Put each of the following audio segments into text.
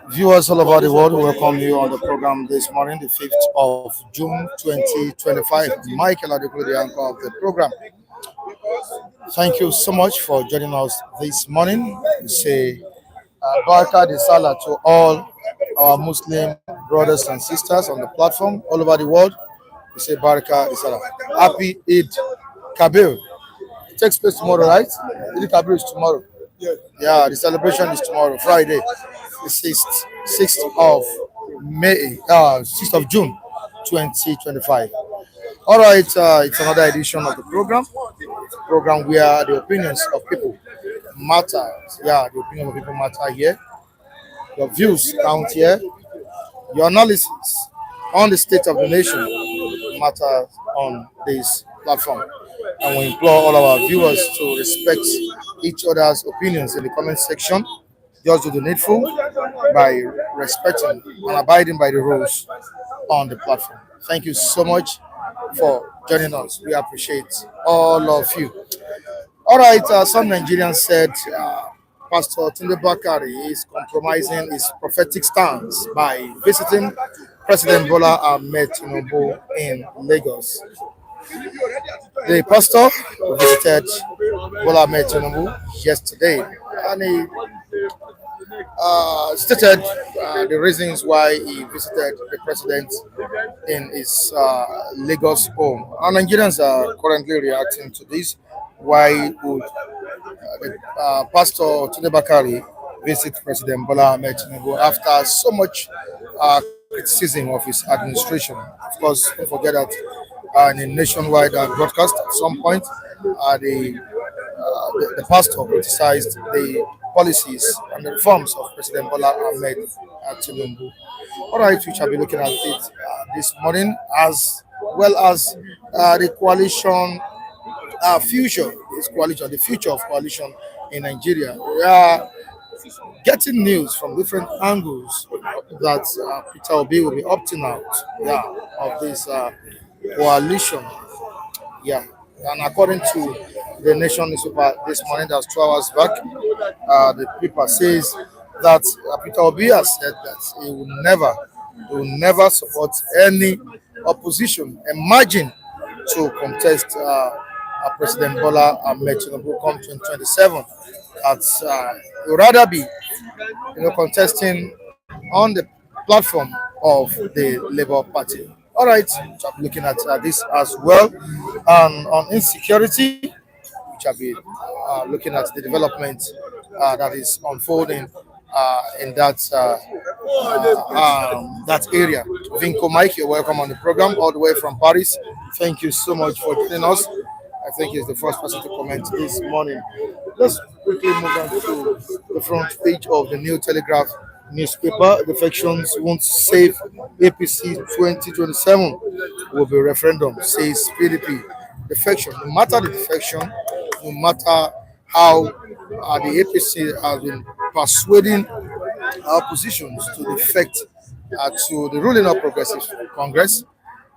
Viewers all over the world, we welcome you on the program this morning, the 5th of June 2025. Michael Adeleke, the anchor of the program. Thank you so much for joining us this morning. We say Baraka de Salah to all our Muslim brothers and sisters on the platform all over the world. We say Baraka de Salah. Happy Eid Kabir. It takes place tomorrow, right? Eid Kabir is tomorrow. Yeah, the celebration is tomorrow, Friday, the 6th of May, 6th of June, 2025. All right, it's another edition of the program where the opinions of people matter. Yeah, the opinion of people matter here. Your views count here. Your analysis on the state of the nation matters on this platform. And we implore all our viewers to respect each other's opinions in the comment section. Just do the needful by respecting and abiding by the rules on the platform. Thank you so much for joining us. We appreciate all of you. All right, some Nigerians said Pastor Bakari is compromising his prophetic stance by visiting President Bola Ahmed Tinubu in Lagos. The pastor visited Bola Ahmed Tinubu yesterday, and he stated the reasons why he visited the president in his Lagos home. And Nigerians are currently reacting to this. Why would Pastor Bakari visit President Bola Ahmed Tinubu after so much criticism of his administration? Of course, don't forget that in a nationwide broadcast at some point, the pastor criticized the policies and the reforms of President Bola Ahmed Tinubu. All right, we shall be looking at it this morning, as well as the coalition future, this coalition, the future of coalition in Nigeria. We are getting news from different angles that Peter Obi will be opting out, yeah, of this coalition. Yeah. And according to the Nation newspaper this morning, that's 2 hours back, the paper says that Peter Obi has said that he will never support any opposition emerging to contest President Bola Ahmed Tinubu come 2027. That's he would rather be, contesting on the platform of the Labour Party. All right, so I'm looking at this as well, and on insecurity, which I'll be looking at the development that is unfolding in that area. Vinko Mike, you're welcome on the program all the way from Paris. Thank you so much for joining us. I think he's the first person to comment this morning. Let's quickly move on to the front page of the New Telegraph newspaper. Defections won't save APC 2027 will be referendum, says PDP. Defection, no matter the defection, no matter how the APC has been persuading our positions to defect to the ruling of Progressive Congress,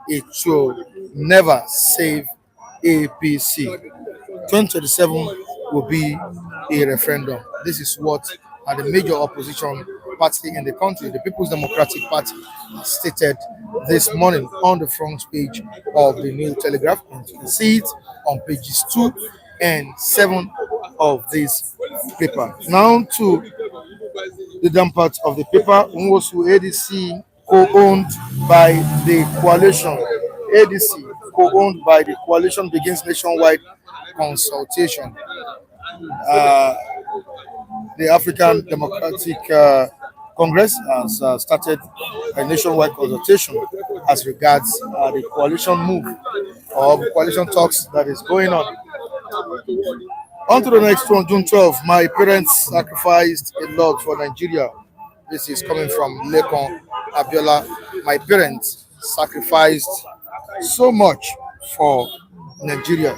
it will never save APC. 2027 will be a referendum. This is what the major opposition party in the country, the People's Democratic Party, stated this morning on the front page of the New Telegraph. And you can see it on pages 2 and 7 of this paper. Now to the down part of the paper, Nwosu ADC co-owned by the coalition. ADC co-owned by the coalition begins nationwide consultation. The African Democratic Congress has started a nationwide consultation as regards the coalition move or coalition talks that is going on. On to the next one, June 12. My parents sacrificed a lot for Nigeria. This is coming from Lekon Abiola. My parents sacrificed so much for Nigeria.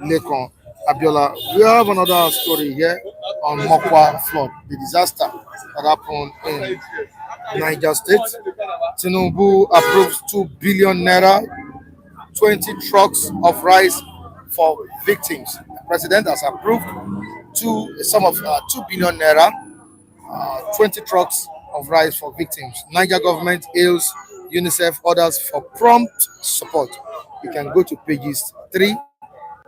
Lekon Abiola. We have another story here on Mokwa flood, the disaster that happened in Niger State. Tinubu approves 2 billion naira, 20 trucks of rice for victims. The president has approved a sum of 2 billion naira, 20 trucks of rice for victims. Niger government hails UNICEF orders for prompt support. You can go to pages 3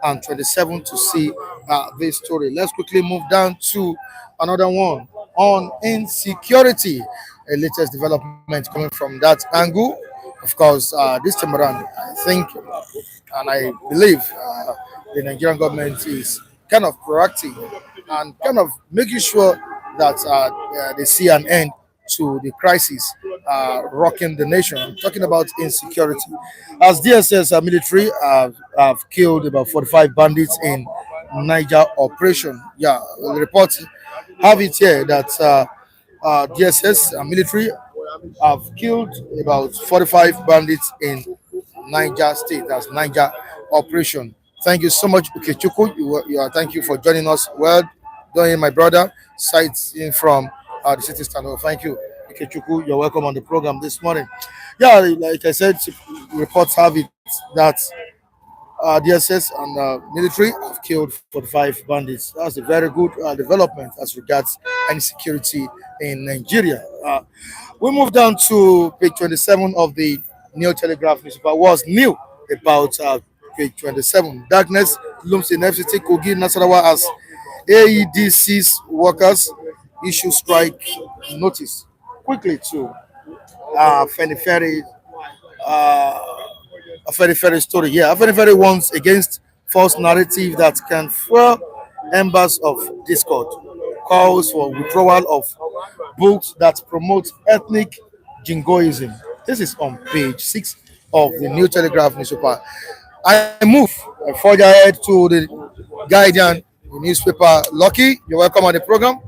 and 27 to see this story. Let's quickly move down to another one on insecurity. A latest development coming from that angle. Of course, this time around, I think and I believe the Nigerian government is kind of proactive and kind of making sure that they see an end to the crisis rocking the nation. I'm talking about insecurity. As DSS military have killed about 45 bandits in Niger operation. Yeah, the reports have it here that DSS military have killed about 45 bandits in Niger State. That's Niger operation. Thank you so much, Ukechukwu. Thank you for joining us. Well done, my brother. Sighting from the city standard. Thank you, Ukechukwu. You're welcome on the program this morning. Yeah, like I said, reports have it that DSS and military have killed 45 bandits. That's a very good development as regards insecurity in Nigeria. We move down to page 27 of the New Telegraph newspaper. Was new about page 27. Darkness looms in FCT Kogi Nasarawa as AEDC's workers issue strike notice. Quickly to Fenifere, a very, very story here. A very, very warns against false narrative that can fuel embers of discord, calls for withdrawal of books that promote ethnic jingoism. This is on page 6 of the New Telegraph newspaper. I forge ahead to the Guardian newspaper. Lucky, you're welcome on the program.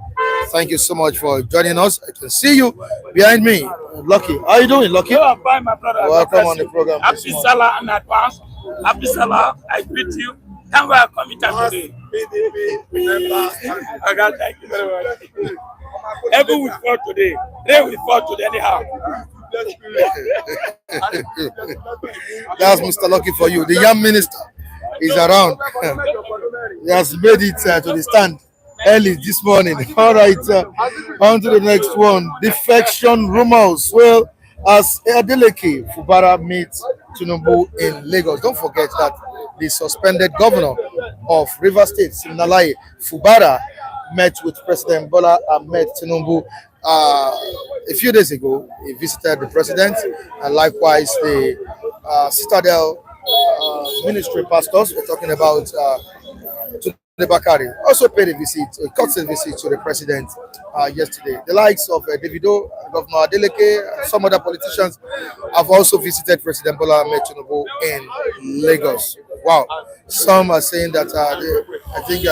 Thank you so much for joining us. I can see you behind me. Lucky. How are you doing, Lucky? I'm fine, my brother. Welcome on the program. Happy Salah in advance. Happy Salah. I greet you. Thank you for coming today. Okay, thank you very much. Heaven will fall today. Rain will fall today anyhow. That's Mr. Lucky for you. The young minister is around. He has made it to the stand early this morning. All right, on to the next one. Defection rumors. Well, as Adeleke Fubara meets Tinubu in Lagos. Don't forget that the suspended governor of River State, Siminalayi Fubara, met with President Bola Ahmed Tinubu a few days ago. He visited the president and likewise the Citadel ministry pastors. We're talking about the Bakari also paid a courtesy visit to the president yesterday. The likes of Davido, Governor Adeleke, and some other politicians have also visited President Bola Ahmed Tinubu in Lagos. Wow. Some are saying that I think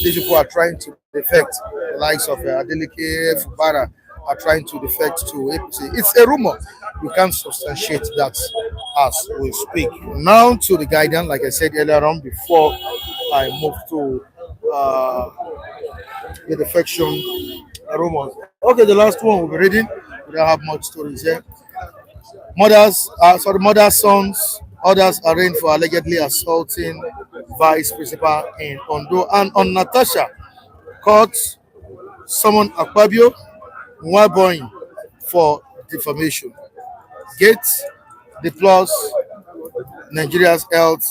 these people are trying to defect. The likes of Adeleke, Fubara are trying to defect to APC. It's a rumor. We can't substantiate that as we speak. Now to the guidance, like I said earlier on, before I move to the defection rumors. Okay, the last one we'll be reading. We don't have much stories here. Mother's sons, others arraigned for allegedly assaulting vice principal in Ondo. And on Natasha, court summoned Akpabio Nwaboyin for defamation. Gates deplores Nigeria's health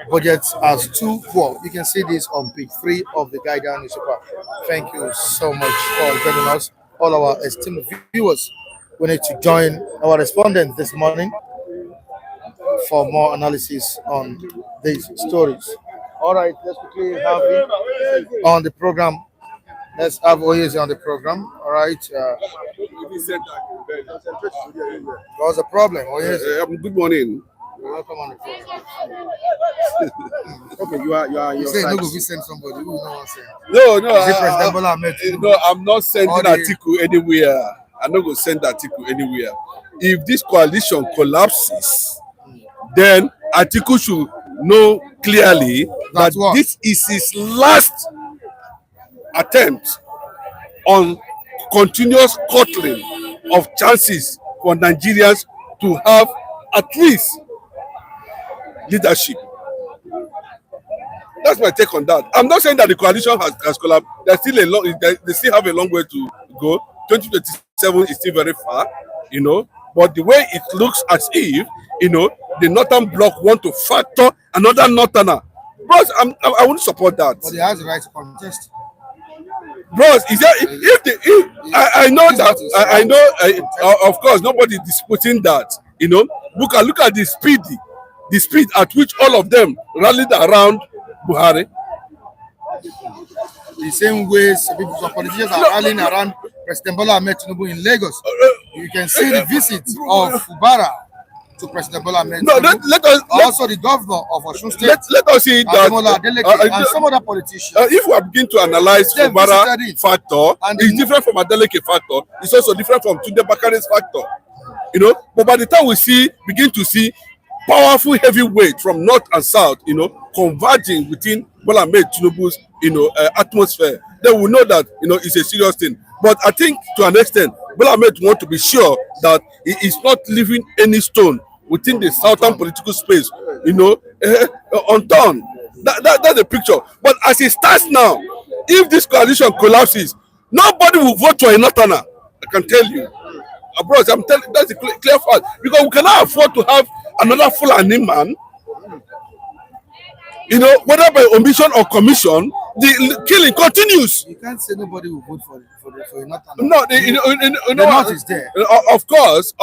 budget as too poor. You can see this on page 3 of the Guardian newspaper. Thank you so much for joining us, all our esteemed viewers. We need to join our respondents this morning for more analysis on these stories. All right, let's quickly have it on the program. Let's have Oyezi on the program. All right. What's the problem? Oyezi. Good morning. Welcome on the program. Okay, you say no go send somebody who no one send. No, Is it President Bola Ahmed Tinubu? no, I'm not sending Or the- article anywhere. I'm not going to send article anywhere. If this coalition collapses, then article should know clearly That's that what? this is his last attempt on continuous cutting of chances for Nigerians to have at least leadership. That's my take on that. I'm not saying that the coalition has collapsed. There's still they still have a long way to go. 2027 is still very far, But the way it looks as if, the Northern Bloc want to factor another Northerner. Bros, I wouldn't support that. But he has the right to contest. Bros, is that I know that I know of course nobody is disputing that. Look at the speed at which all of them rallied around Buhari. The same way some politicians are rallying around President Bola Ahmed Tinubu in Lagos. You can see the visit of Fubara to President Bola Ahmed No, Tinubu. Also the governor of Osun State, let us see that Ademola Adeleke, and some other politicians. if we begin to analyze They Fubara visited it. factor, And it's different from Adeleke factor. It's also different from Bakare's factor. But by the time we begin to see powerful heavyweight from north and south, converging within Bola Ahmed Tinubu's, atmosphere, then we know that, it's a serious thing. But I think to an extent, Bola Ahmed want to be sure that he is not leaving any stone within the southern political space, unturned. That's the picture. But as it stands now, if this coalition collapses, nobody will vote for a Northerner. I can tell you. Bros, I'm telling that's a clear fact. Because we cannot afford to have another Fulani man, whether by omission or commission, the killing continues. You can't say nobody will vote for a Northerner. No, The North is there. Of course,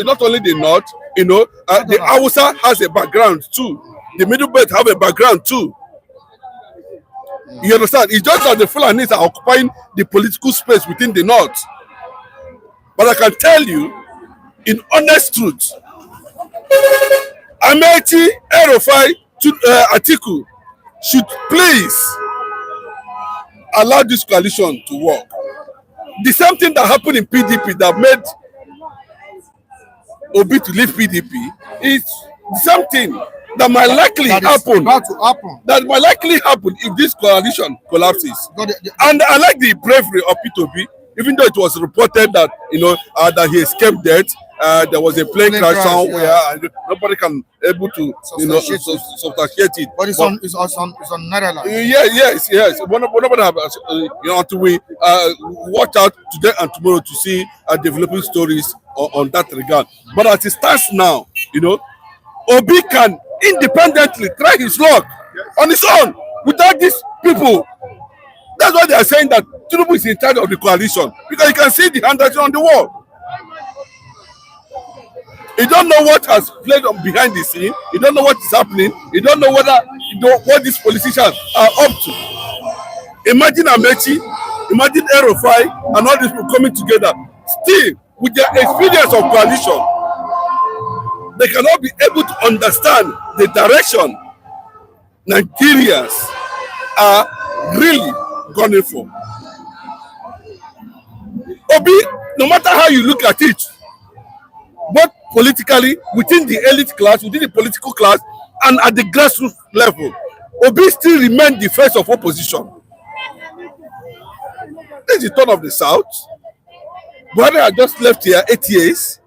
not only the North, the Hausa has a background too. The Middle Belt have a background too. You understand? It's just that the Fulanis are occupying the political space within the North. But I can tell you, in honest truth, Amechi Erofai Atiku should please allow this coalition to work. The same thing that happened in PDP that made Obi to leave PDP is the same thing that might likely happen. That might likely happen if this coalition collapses. And I like the bravery of Peter Obi, even though it was reported that that he escaped death. There was a plane crash somewhere, and nobody can able to substantiate it. But it's on Netherlands. Yes. Nobody have, until we watch out today and tomorrow to see developing stories on that regard. But as it stands now, Obi can independently try his luck on his own without these people. That's why they are saying that Tinubu is in charge of the coalition, because you can see the handwriting on the wall. You don't know what has played on behind the scene. You don't know what is happening. You don't know what these politicians are up to. Imagine Amechi, imagine Erofai, and all these people coming together. Still, with their experience of coalition, they cannot be able to understand the direction Nigerians are really gunning for. Obi, no matter how you look at it, both politically, within the elite class, within the political class, and at the grassroots level, Obi still remains the face of opposition. This is the turn of the South. Buhari had just left here 8 years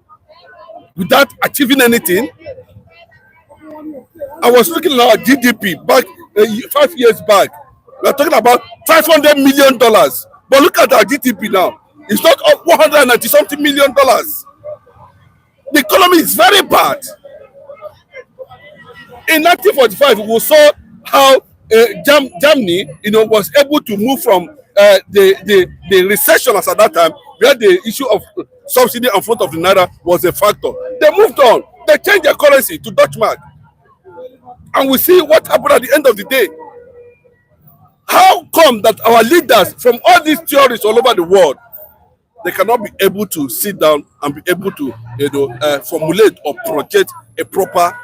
without achieving anything. I was looking at our GDP back 5 years back. We are talking about $500 million. But look at our GDP now. It's not up $190-something million. The economy is very bad. In 1945, we saw how Germany, was able to move from the recession as at that time, where the issue of subsidy in front of the naira was a factor. They moved on. They changed their currency to Dutch mark, and we see what happened at the end of the day. How come that our leaders from all these theories all over the world, they cannot be able to sit down and be able to formulate or project a proper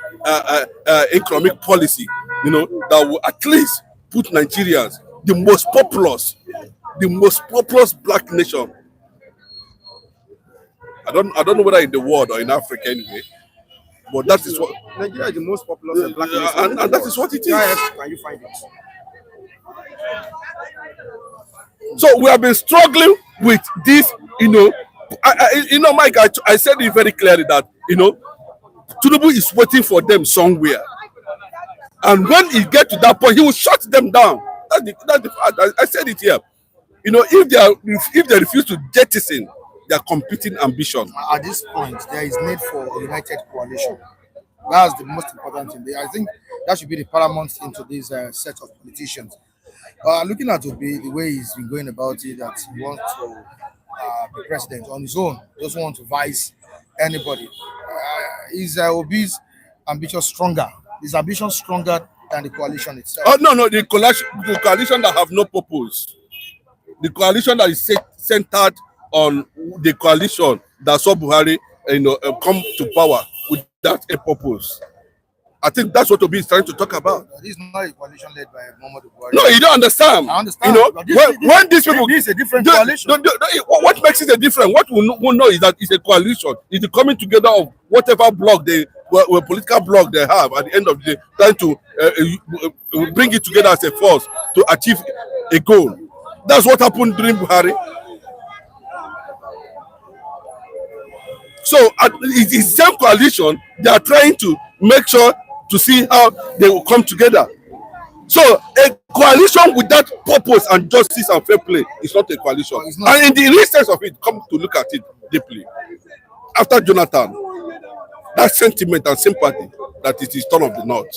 economic policy, that will at least put Nigerians, the most populous black nation. I don't know whether in the world or in Africa anyway, but that is what Nigeria is the most populous black nation, and that is what it is. Can you find it? So we have been struggling with this, Mike. I said it very clearly that Tinubu is waiting for them somewhere, and when he gets to that point, he will shut them down. That's the fact. I said it here. If they refuse to jettison their competing ambition. At this point, there is need for a united coalition. That's the most important thing. I think that should be the paramount thing to this set of politicians. Looking at Obi, the way he's been going about it, that he wants to be president on his own, doesn't want to vice anybody. Is Obi's ambition stronger? Is ambition stronger than the coalition itself? Oh no, the coalition that have no purpose. The coalition that is centered on the coalition that saw Buhari, come to power without a purpose. I think that's what Obi is trying to talk about. This is not a coalition led by Muhammadu Buhari. No, you don't understand. I understand. When these people, this is a different coalition. What makes it a different? What we know is that it's a coalition. It's the coming together of whatever bloc political bloc they have at the end of the day, trying to bring it together as a force to achieve a goal. That's what happened during Buhari. So it's the same coalition. They are trying to make sure to see how they will come together. So a coalition without purpose and justice and fair play is not a coalition. And in the real sense of it, come to look at it deeply. After Jonathan, that sentiment and sympathy that it is turn of the North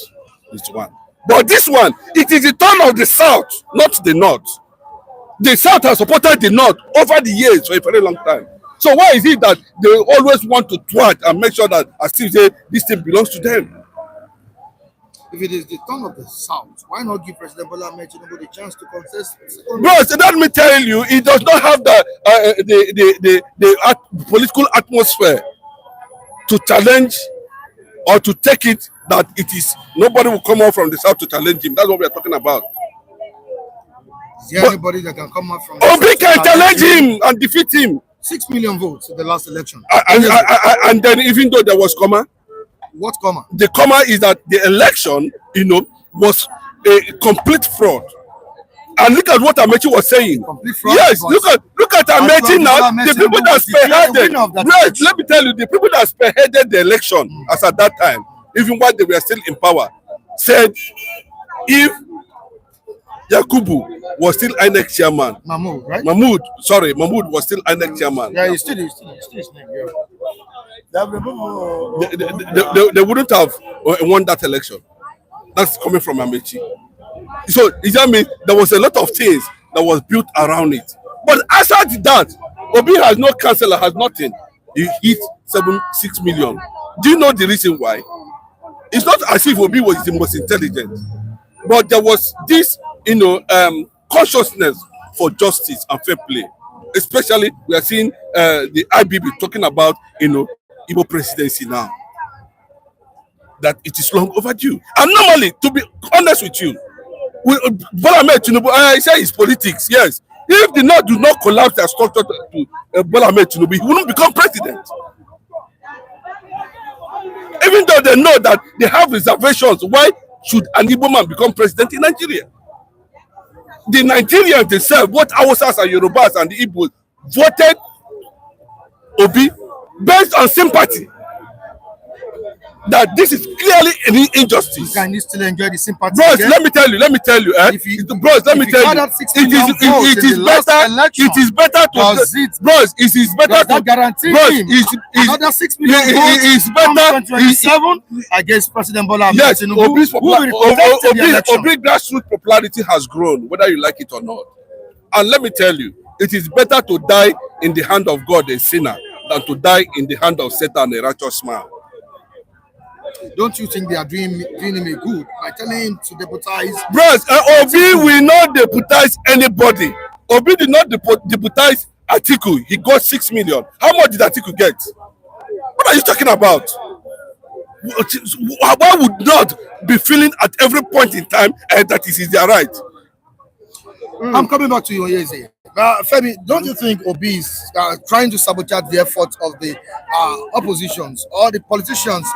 is one. But this one, it is the turn of the South, not the North. The South has supported the North over the years for a very long time. So why is it that they always want to thwart and make sure that as if this thing belongs to them? If it is the turn of the South, why not give President Bola Ahmed Tinubu the chance to contest? Bro, so let me tell you, it does not have the political atmosphere to challenge or to take it that it is nobody will come out from the South to challenge him. That's what we are talking about. Is there anybody that can come out from Obi can challenge him and defeat him. 6 million votes in the last election. And then even though there was comma, what comma? the comma is that the election, was a complete fraud. And look at what Amechi was saying. Fraud, yes, look at Amechi now. The people that spearheaded. Right, let me tell you, the people that spearheaded the election as at that time, even while they were still in power, said if Yakubu was still INEC chairman. Mahmoud, right? Mahmoud was still INEC chairman. Yeah, he's still his name. Yeah. They wouldn't have won that election. That's coming from Amechi. So it means there was a lot of things that was built around it. But aside that, Obi has no councillor, has nothing. He hit 6 million. Do you know the reason why? It's not as if Obi was the most intelligent, but there was this, consciousness for justice and fair play. Especially, we are seeing the IBB talking about, Igbo presidency now. That it is long overdue. And normally, to be honest with you, Bola Ahmed Tinubu, I say it's politics, yes. If the North do not collapse their structure to Bola Ahmed Tinubu, he wouldn't become president. Even though they know that they have reservations, why should an Igbo man become president in Nigeria? The Nigerians themselves, both Hausas and Yorubas and the Igbos, voted Obi based on sympathy. That this is clearly an injustice. Can you still enjoy the sympathy? Bros, let me tell you. It is better. It is better to guarantee him another 6 million votes in 2027 against President Bola Ahmed Tinubu. Obi's grassroots popularity has grown, whether you like it or not. And let me tell you, it is better to die in the hand of God, a sinner, than to die in the hand of Satan, a righteous man. Don't you think they are doing him a good by telling him to deputize? Bros, Obi will not deputize anybody. Obi did not deputize Atiku. He got 6 million. How much did Atiku get? What are you talking about? Why would not be feeling at every point in time that it is their right? I'm coming back to you, Oyeze. Femi, don't you think Obi is trying to sabotage the efforts of the oppositions or the politicians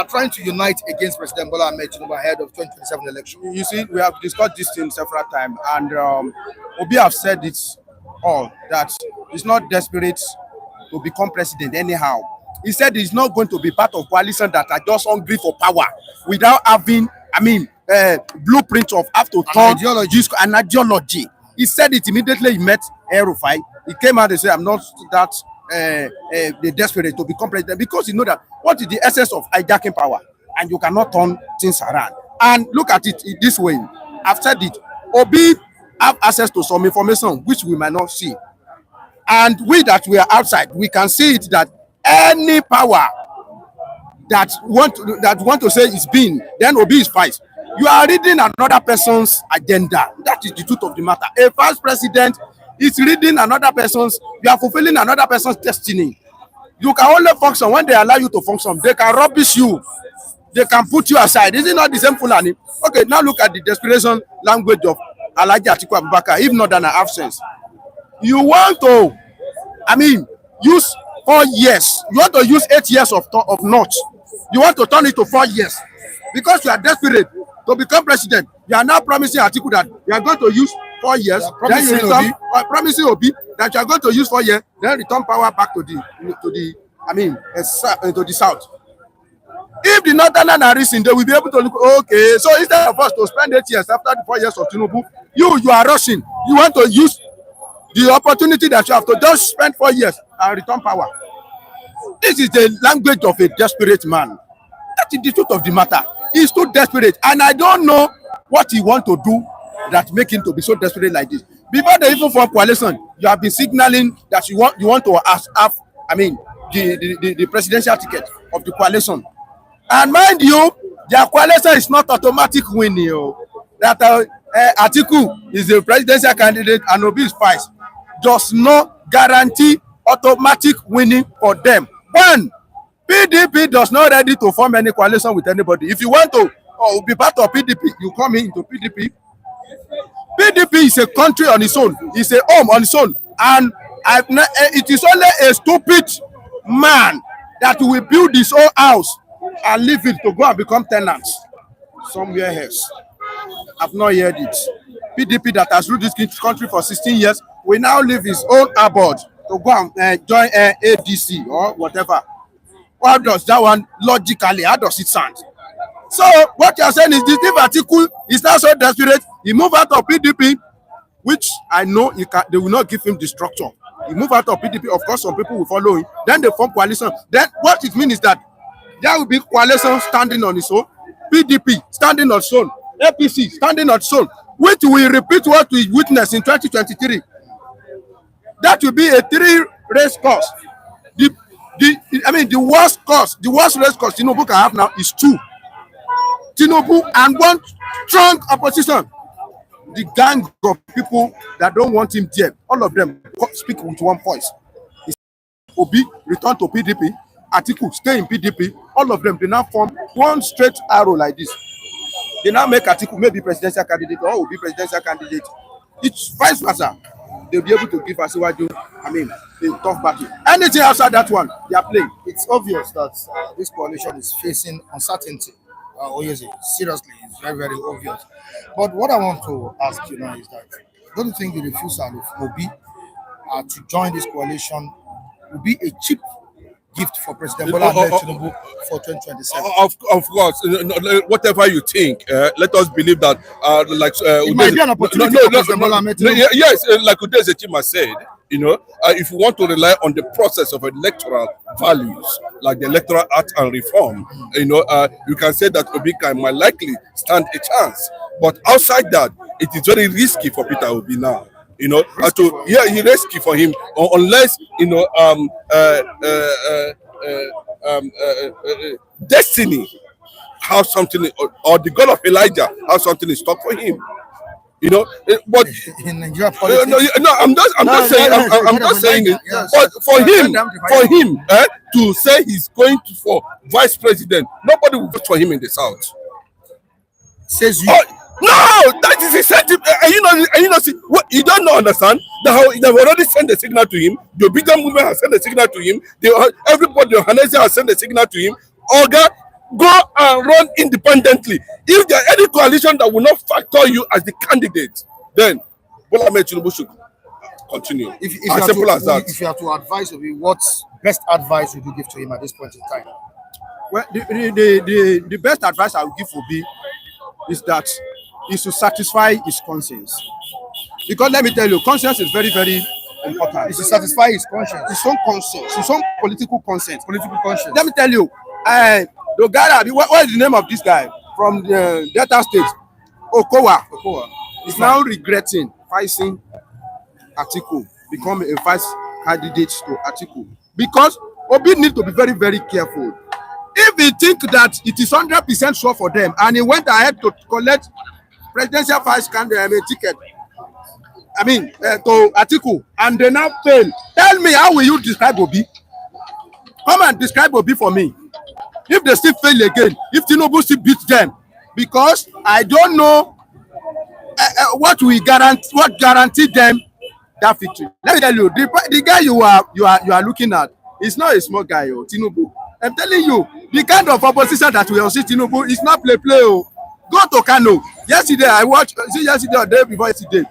trying to unite against President Bola Ahmed Tinubu ahead of 2027 election? You see, we have discussed this thing several times, and Obi have said it all, that he's not desperate to become president anyhow. He said he's not going to be part of coalition that are just hungry for power without having, blueprint of how to turn an ideology. He said it immediately he met Erufai. He came out and said, I'm not that desperate to become president, because you know that what is the essence of hijacking power, and you cannot turn things around. And look at it this way. I've said it. Obi have access to some information which we might not see. And we that we are outside, we can see it, that any power that want to say is being, then Obi is vice. You are reading another person's agenda. That is the truth of the matter. A vice president is reading another person's, you are fulfilling another person's destiny. You can only function when they allow you to function. They can rubbish you. They can put you aside. Is it not the same Fulani? Okay, now look at the desperation language of Alhaji Atiku Abubakar, if not an absence. You want to, use 4 years. You want to use 8 years of North. You want to turn it to 4 years. Because you are desperate to become president. You are now promising Atiku that you are going to use 4 years. Then you return, promising Obi that you are going to use 4 years, then return power back to the south. If the northern are reason, they will be able to look, okay, so instead of us to spend 8 years after the 4 years of Tinubu, you are rushing. You want to use the opportunity that you have to just spend 4 years and return power. This is the language of a desperate man. That is the truth of the matter. He's too desperate, and I don't know what he want to do that make him to be so desperate like this. Before they even form coalition, you have been signaling that you want to have the presidential ticket of the coalition. And mind you, their coalition is not automatic winning. That Atiku is the presidential candidate and Obi is vice does not guarantee automatic winning for them. One, PDP does not ready to form any coalition with anybody. If you want to be part of PDP, you come into PDP. PDP is a country on its own. It's a home on its own. And it is only a stupid man that will build his own house and leave it to go and become tenants somewhere else. I've not heard it. PDP that has ruled this country for 16 years will now leave his own abode to go and join ADC or whatever. How does that one logically, how does it sound? So what you are saying is this article is now so desperate, he moved out of PDP, which I know they will not give him the structure. He moved out of PDP, of course some people will follow him, then they form coalition. Then what it means is that there will be coalition standing on its own, PDP standing on its own, APC standing on its own, which will repeat what we witnessed in 2023. That will be a 3-race course. The worst race course Tinubu can have now is 2. Tinubu and one strong opposition. The gang of people that don't want him there, all of them speak with one voice. Obi return to PDP, Atiku stay in PDP, all of them, they now form one straight arrow like this. They now make Atiku maybe presidential candidate or Obi presidential candidate. It's vice versa. They'll be able to give Asiwaju, a tough battle. Anything outside that one, they are playing. It's obvious that this coalition is facing uncertainty. Seriously, it's very, very obvious. But what I want to ask you now is that don't you think the refusal of Obi to join this coalition will be a cheap gift for President Bola Ahmed Tinubu for 2027? Of course, whatever you think, let us believe that. It might be an opportunity for President Bola Ahmed Tinubu. Yes, like Udeze Chima said, if you want to rely on the process of electoral values, like the Electoral Act and Reform, you can say that Obi might likely stand a chance. But outside that, it is very risky for Peter Obi now. It's risky for him unless destiny has something, or the God of Elijah has something in stock for him. But in Nigeria politics, I'm just saying it. Yes. But for him to say he's going for vice president, nobody will vote for him in the South. Says you. No, that is a sentiment. You don't understand that they've already sent a signal to him. The Obedient movement has sent a signal to him. Everybody, the Hanese has sent a signal to him. Oga, go and run independently. If there are any coalition that will not factor you as the candidate, then Bola Ahmed Tinubu should continue. As simple as that. If you have to advise Obi, what best advice would you give to him at this point in time? Well, the best advice I would give Obi is that is to satisfy his conscience. Because let me tell you, conscience is very, very important. Is to satisfy his conscience. His own conscience, his own political conscience. Political conscience. Let me tell you, the guy, what is the name of this guy from the Delta State? Okowa. Is now regretting facing Atiku, become a vice candidate to Atiku. Because Obi need to be very, very careful. If he think that it is 100% sure for them, and he went ahead to collect presidential vice candidate ticket, to Atiku, and they now fail, tell me, how will you describe Obi? Come and describe Obi for me. If they still fail again, if Tinubu still beat them, because I don't know what guaranteed them that victory. Let me tell you, the guy you are looking at is not a small guy, Tinubu. I'm telling you, the kind of opposition that we will see Tinubu is not play. Go to Kano. Yesterday, I watched, yesterday or day before yesterday.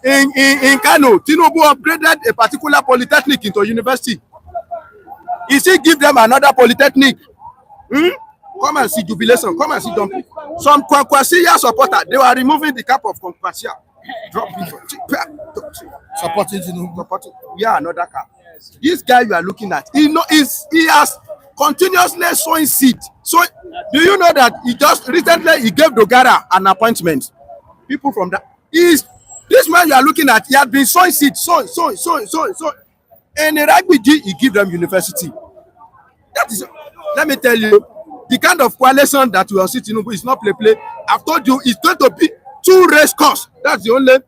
In Kano, Tinubu upgraded a particular polytechnic into university. He still give them another polytechnic. Come and see jubilation. Come and see dumping. Some Kwakwasiya supporter, they were removing the cap of Kwakwasiya. Supporting Tinubu. Yeah, another cap. This guy you are looking at, he has continuously sowing seed. So do you know that he just recently he gave Dogara an appointment? People from that this man you are looking at, he has been sowing seed, sowing. And in Ragbiji, he give them university. That is, let me tell you, the kind of coalition that we are sitting in is not play. I've told you, it's going to be 2 race course. That's the only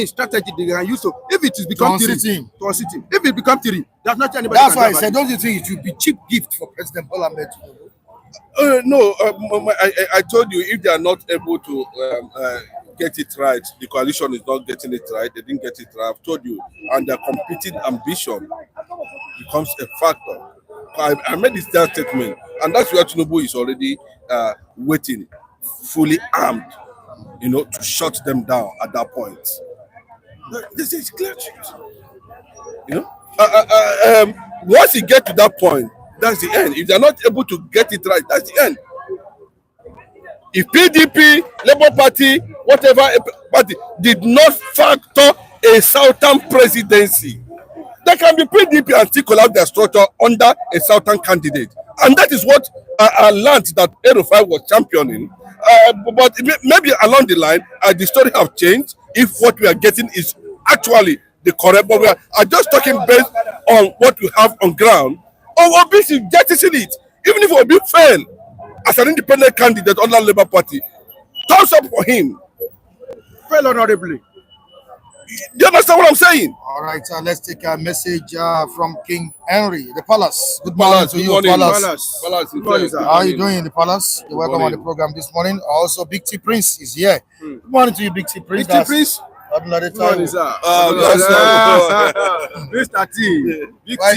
strategy they can use. So if it is become 3, if it become 3, that's not anybody. That's why I said, don't you think it should be cheap gift for President Bola Ahmed Tinubu? No, I told you, if they are not able to get it right. The coalition is not getting it right. They didn't get it right. I've told you. And their competing ambition becomes a factor. I made this statement, and that's where Tinubu is already waiting, fully armed, to shut them down at that point. This is clear truth. Once you get to that point, that's the end. If they're not able to get it right, that's the end. If PDP, Labour Party, whatever party did not factor a southern presidency, they can be PDP and still collapse their structure under a southern candidate. And that is what I learned that Erufai was championing. But maybe along the line, the story have changed if what we are getting is actually the correct. But we are just talking based on what we have on ground. Or Obi should jettison it. Even if Obi fail as an independent candidate under Labour Party, thumbs up for him. Fail honorably. Do you understand what I'm saying? All right, let's take a message from King Henry, the Palace. Good morning to you, Palace. Good morning, sir. How are you doing in the Palace? You're welcome on the program this morning. Also, Big T Prince is here. Good morning to you, Big T Prince. Big T Prince. Good morning, sir. Mr. T. Big T. I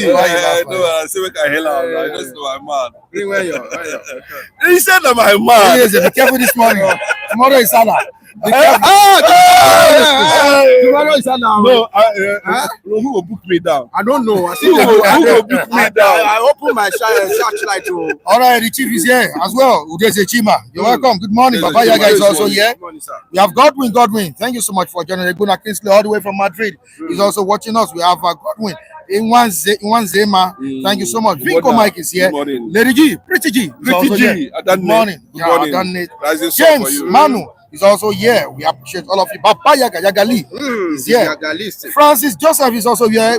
say we can help. I just know my man. Bring where you He said that my man. Yes, be careful this morning. Tomorrow is Salah. Tomorrow is now. No, who will book me down? I don't know. I Who will book me down? I open my searchlight to. All right, the chief is here as well. Udeze Chima. You're welcome. Good morning. Baba Yaga is also here. Good morning, sir. We have Godwin. Thank you so much for joining. Eguna Kingsley all the way from Madrid. He's also watching us. We have Godwin. Zema. Thank you so much. Vinko Mike is here. Lady G, Pretty G. Good morning. James Manu is also here. We appreciate all of you. Baba Yagali is here. Francis Joseph is also here.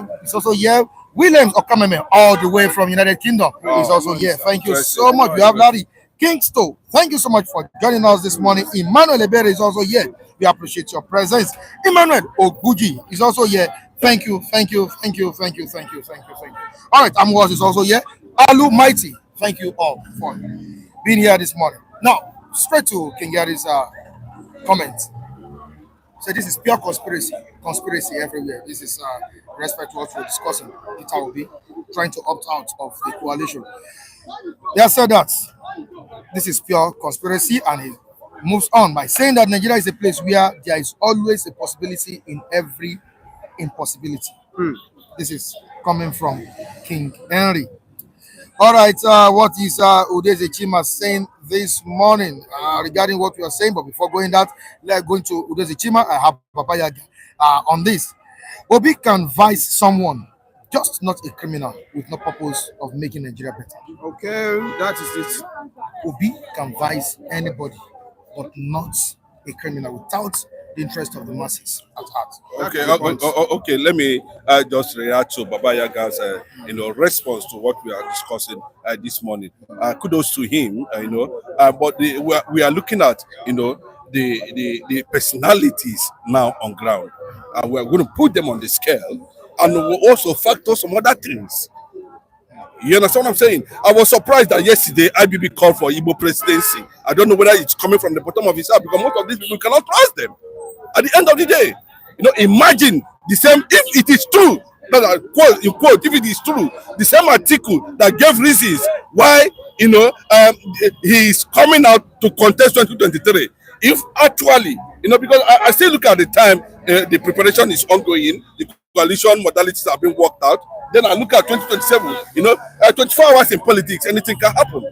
Williams Okameme, all the way from United Kingdom, is also here. Thank you so much. We have Larry Kingston. Thank you so much for joining us this morning. Emmanuel Ebere is also here. We appreciate your presence. Emmanuel Oguji is also here. Thank you. All right, Amwas is also here. Alu Mighty. Thank you all for being here this morning. Now, straight to King Yari's comment. So this is pure conspiracy everywhere. This is respect to what we're discussing. Peter Obi trying to opt out of the coalition. They have said that this is pure conspiracy, and he moves on by saying that Nigeria is a place where there is always a possibility in every impossibility. This is coming from King Henry. All right, what is Udeze Chima saying this morning regarding what we are saying? But before going that, let's go into Udeze Chima. I have Papaya on this. Obi can advise someone, just not a criminal, with no purpose of making Nigeria better. Okay, that is it. Obi can advise anybody, but not a criminal, without the interest of the masses at heart. Okay. Let me just react to Baba Yaga's response to what we are discussing this morning. Kudos to him, but we are looking at the personalities now on ground, and we are going to put them on the scale, and we'll also factor some other things. You understand what I'm saying? I was surprised that yesterday IBB called for Igbo presidency. I don't know whether it's coming from the bottom of his heart, because most of these people cannot trust them. At the end of the day, imagine the same, if it is true, that quote, if it is true, the same article that gave reasons why, he is coming out to contest 2023. If actually, because I still look at the time, the preparation is ongoing, the coalition modalities are being worked out. Then I look at 2027, 24 hours in politics, anything can happen.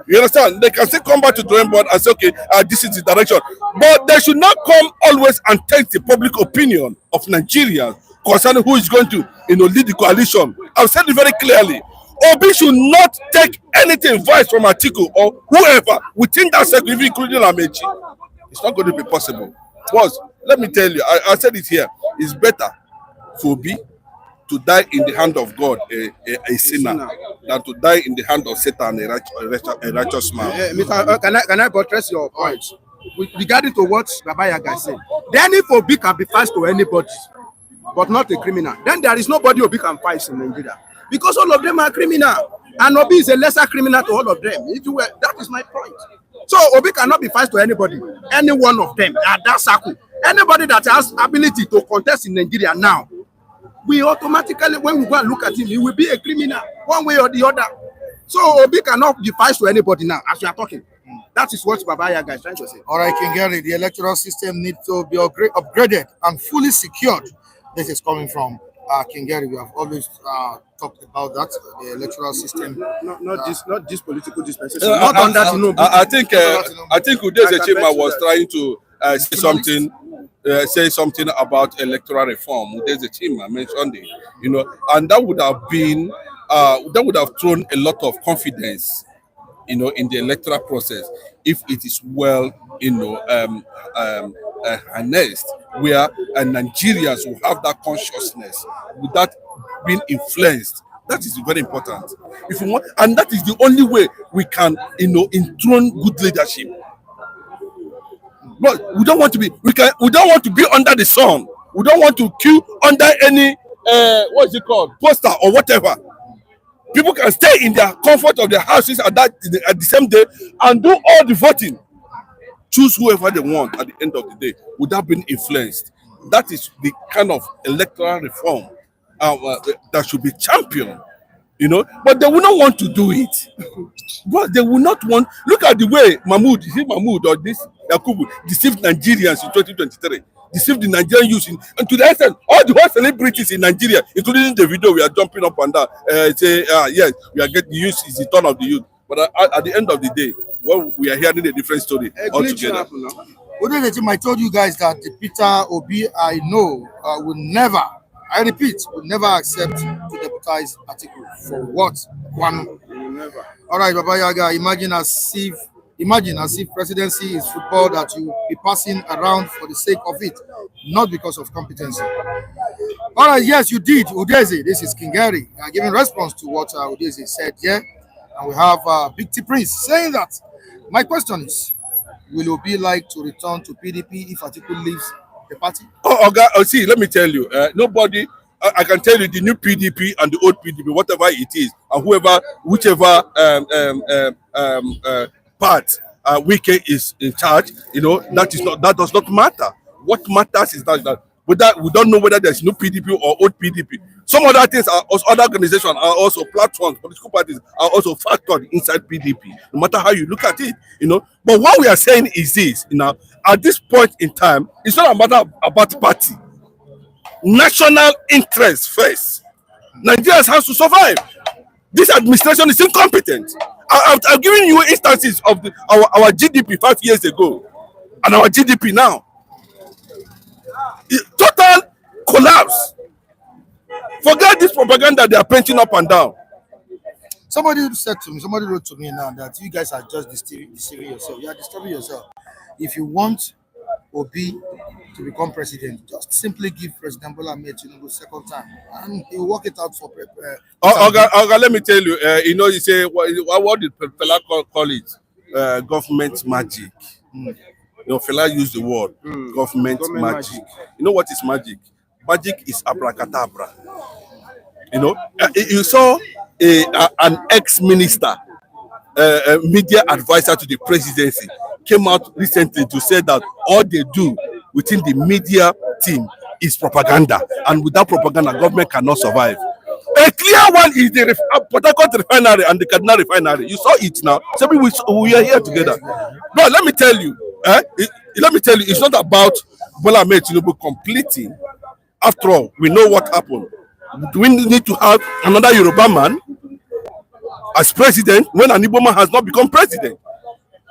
You understand? They can still come back to drawing board and say, okay, this is the direction. But they should not come always and take the public opinion of Nigerians concerning who is going to, lead the coalition. I've said it very clearly. Obi should not take anything advice from Atiku or whoever within that circle, even including Amechi. It's not going to be possible. Because, let me tell you, I said it here, it's better for Obi to die in the hand of God, a sinner, than to die in the hand of Satan, a righteous man. Can I buttress your point? Regarding to what Baba Yaga said, then if Obi can be fast to anybody, but not a criminal, then there is nobody Obi can fight in Nigeria. Because all of them are criminal. And Obi is a lesser criminal to all of them. That is my point. So Obi cannot be vice to anybody, any one of them at that circle. Anybody that has ability to contest in Nigeria now, we automatically, when we go and look at him, he will be a criminal one way or the other. So Obi cannot be vice to anybody now, as we are talking. That is what Baba Yaga is trying to say. All right, Kingeri, the electoral system needs to be upgraded and fully secured. This is coming from Kingeri. We have always talked about that, the electoral system. Not this political dispensation. Not on that, I think Udeze Chima was trying to say something about electoral reform. Udeze Chima mentioned it, and that would have been that would have thrown a lot of confidence, in the electoral process if it is well, harnessed, where Nigerians will have that consciousness without being influenced. That is very important. If we want, and that is the only way we can, enthrone good leadership. But we don't want to be. We don't want to be under the sun. We don't want to queue under any poster or whatever. People can stay in their comfort of their houses at the same day and do all the voting. Choose whoever they want at the end of the day without being influenced. That is the kind of electoral reform that should be championed, But they will not want to do it. But they will not want. Look at the way Mahmoud or this Yakubu deceived Nigerians in 2023. Deceived the Nigerian youth, and to the extent, all the whole celebrities in Nigeria, including the video, we are jumping up and down, say, yes, we are getting youth is the turn of the youth. But at the end of the day, we are hearing a different story altogether. I told you guys that the Peter Obi I know will never, I repeat, will never accept to deputize Atiku for what? One. Never. All right, Baba Yaga, imagine as if presidency is football that you be passing around for the sake of it, not because of competency. All right, yes, you did, Udeze. This is Kingeri giving response to what Udeze said here. And we have Big T Prince saying that. My question is, will Obi like to return to PDP if Atiku leaves the party? See, let me tell you, nobody, I can tell you the new PDP and the old PDP, whatever it is, and whichever part Wike is in charge, that does not matter. What matters is that we don't know whether there's new PDP or old PDP. Some other things are also, other organizations are also platforms, political parties are also factored inside PDP, no matter how you look at it, But what we are saying is this, at this point in time, it's not a matter about party. National interest first. Nigerians have to survive. This administration is incompetent. I've given you instances of our GDP 5 years ago and our GDP now. Total collapse. Forget this propaganda they are painting up and down. Somebody wrote to me now that you guys are just deceiving yourself. You are disturbing yourself. If you want Obi to become president, just simply give President Bola Ahmed Tinubu second time, and he will work it out for. Let me tell you. You say what did Fela call it? Government magic. Fela used the word government magic. You know what is magic? Magic is abracadabra. You saw an ex-minister, media advisor to the presidency, came out recently to say that all they do within the media team is propaganda, and without propaganda, government cannot survive. A clear one is the Port Harcourt refinery and the Kaduna refinery. You saw it now. So we are here together. But let me tell you, it's not about Bola Ahmed Tinubu completing. After all, we know what happened. Do we need to have another Yoruba man as president when an Igbo man has not become president?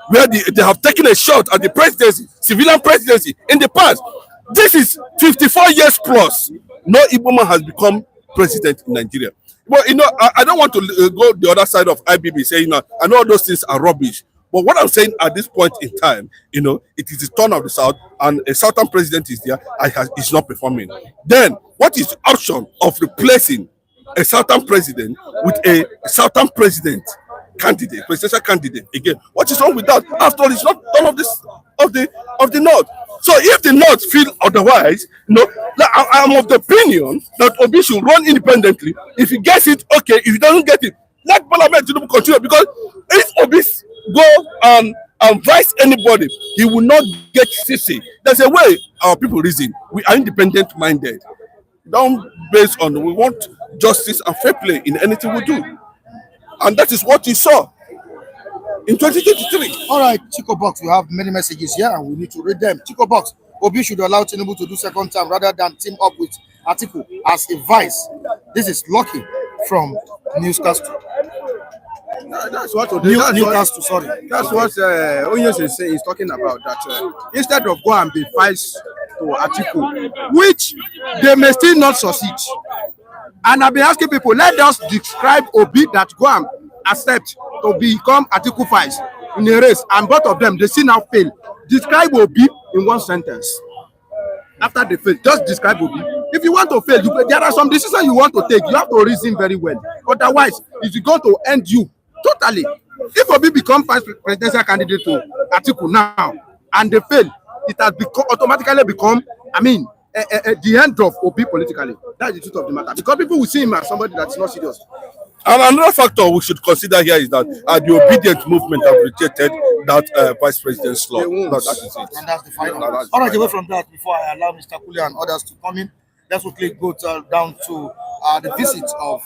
Where they have taken a shot at the presidency, civilian presidency in the past. This is 54 years plus. No Igbo man has become president in Nigeria. Well, I don't want to go the other side of IBB saying, I know all those things are rubbish. But what I'm saying at this point in time, it is the turn of the South, and a Southern president is there, is not performing. Then, what is the option of replacing a Southern president with a Southern president candidate, presidential candidate? Again, what is wrong with that? After all, it's not turn of the North. So if the North feel otherwise, I'm of the opinion that Obi should run independently. If he gets it, okay. If he doesn't get it, let Bola Ahmed Tinubu continue, because if Obi go advise anybody, he will not get sissy. There's a way our people reason. We are independent minded. Don't based on we want justice and fair play in anything we do. And that is what you saw in 2023. All right, Chico Box, we have many messages here and we need to read them. Chico Box, Obi should allow Tinubu to do second term rather than team up with Atiku as a vice. This is Lucky from Newcastle. That's what Newcastle, sorry. That's what Onyes is saying. He's talking about that instead of go and be vice to Atiku, which they may still not succeed. And I've been asking people, let us describe Obi that go and accept to become Atiku vice in a race, and both of them they still now fail. Describe Obi in one sentence. After they fail, just describe Obi. If you want to fail, there are some decisions you want to take. You have to reason very well. Otherwise, it's going to end you totally. If Obi become vice presidential candidate to Atiku now and they fail, it has automatically become, the end of Obi politically. That's the truth of the matter. Because people will see him as somebody that's not serious. And another factor we should consider here is that the obedient movement have rejected that vice president's law. That is it. And that's the final. All right, away from that, before I allow Mr. Kuli and others to come in, let's quickly go down to the visit of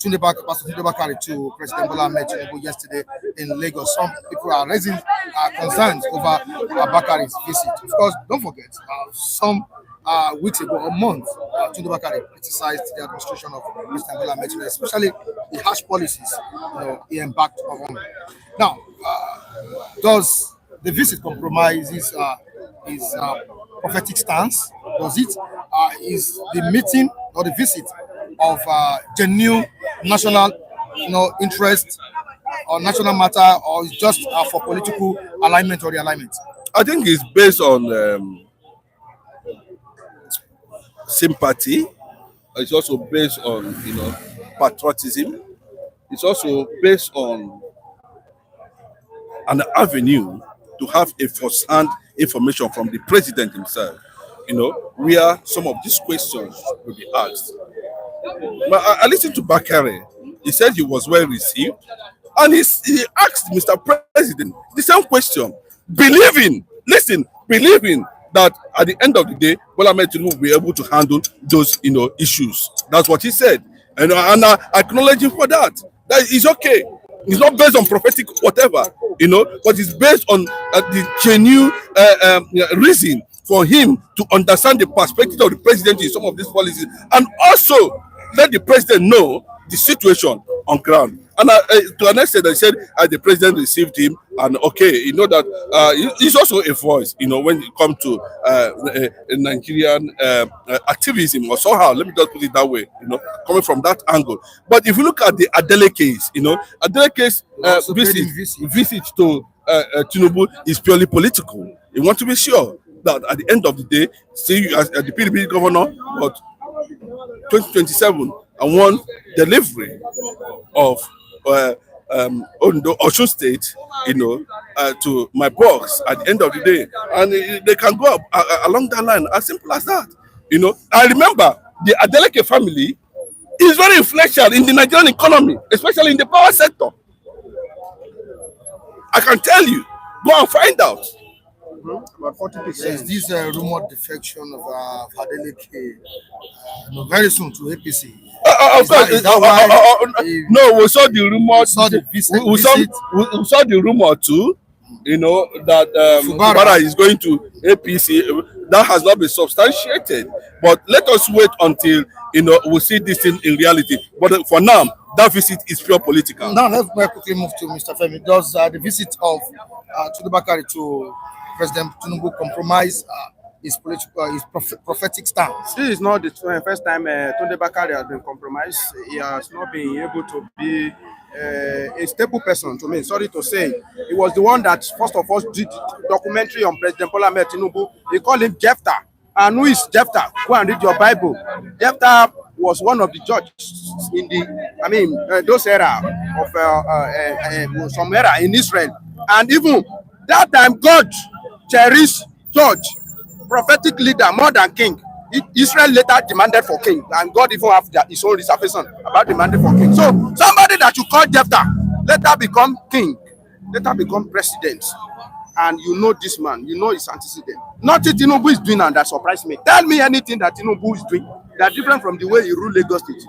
Pastor Tunde Bakare to President Bola Ahmed Tinubu yesterday in Lagos. Some people are raising concerns over Bakare's visit. Of course, don't forget, some weeks ago, a month, Tunde Bakare criticized the administration of President Bola Ahmed Tinubu, especially the harsh policies he embarked on. Now, does the visit compromise his prophetic stance? Does it is the meeting or the visit of genuine national interest or national matter, or is just for political alignment or realignment? I think it's based on sympathy. It's also based on patriotism. It's also based on an avenue to have a first-hand information from the president himself, where some of these questions will be asked. But I listened to Bakare. He said he was well received, and he asked Mr. President the same question, believing that at the end of the day, Bola Ahmed Tinubu will be able to handle those issues. That's what he said, and I acknowledge him for that. That is okay. It's not based on prophetic whatever, but it's based on the genuine reason for him to understand the perspective of the president in some of these policies, and also let the president know the situation on ground. And to an extent, I said the president received him, and that he's also a voice, when it comes to Nigerian activism or somehow. Let me just put it that way, coming from that angle. But if you look at the Adelekes, Adelekes visit to Tinubu is purely political. You want to be sure that at the end of the day, see you as the PDP governor, but 2027 and one delivery of Osun State, to my box at the end of the day, and they can go up along that line, as simple as that. I remember the Adeleke family is very influential in the Nigerian economy, especially in the power sector. I can tell you, go and find out. About 40%. There's this rumored defection of Adeleke very soon to APC. Of course, no, we saw the rumor. We saw the rumor too. That Fubara is going to APC. That has not been substantiated. But let us wait until we see this thing in reality. But for now, that visit is pure political. Now let's quickly move to Mr. Femi. Does the visit of Tunde Bakare to President Tinubu compromise his prophetic stance? This is not the first time Tunde Bakare has been compromised. He has not been able to be a stable person to me. Sorry to say, he was the one that first of all did documentary on President Bola Ahmed Tinubu. They call him Jephthah. And who is Jephthah? Go and read your Bible. Jephthah was one of the judges in those era of some era in Israel. And even that time, God cherished judge, prophetic leader more than king. Israel later demanded for king, and God even have his own reservation about demanding for king. So somebody that you call Jephthah later become king. later become president, and you know this man, you know his antecedent. Nothing Tinubu is doing and that surprised me. Tell me anything that Tinubu is doing that different from the way he ruled Lagos State.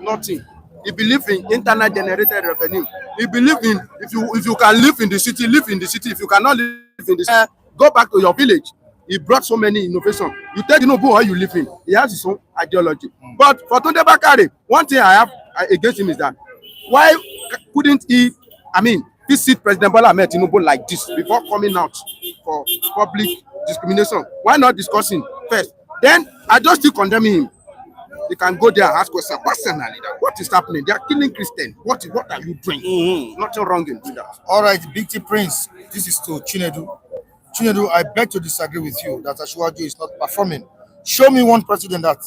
Nothing. He believes in internet generated revenue. He believes in if you can live in the city, live in the city. If you cannot live in the city, go back to your village. He brought so many innovations. You tell Tinubu how you live in. He has his own ideology. But for Tunde Bakare, one thing I have against him is that why couldn't he, visit President Bola Ahmed Tinubu like this before coming out for public discrimination? Why not discussing first? Then I just still condemn him. They can go there and ask questions personally. What is happening? They are killing Christians. What are you doing? Nothing wrong in that. All right, Big T Prince, this is to Chinedu. Chinedu, I beg to disagree with you that Asiwaju is not performing. Show me one president that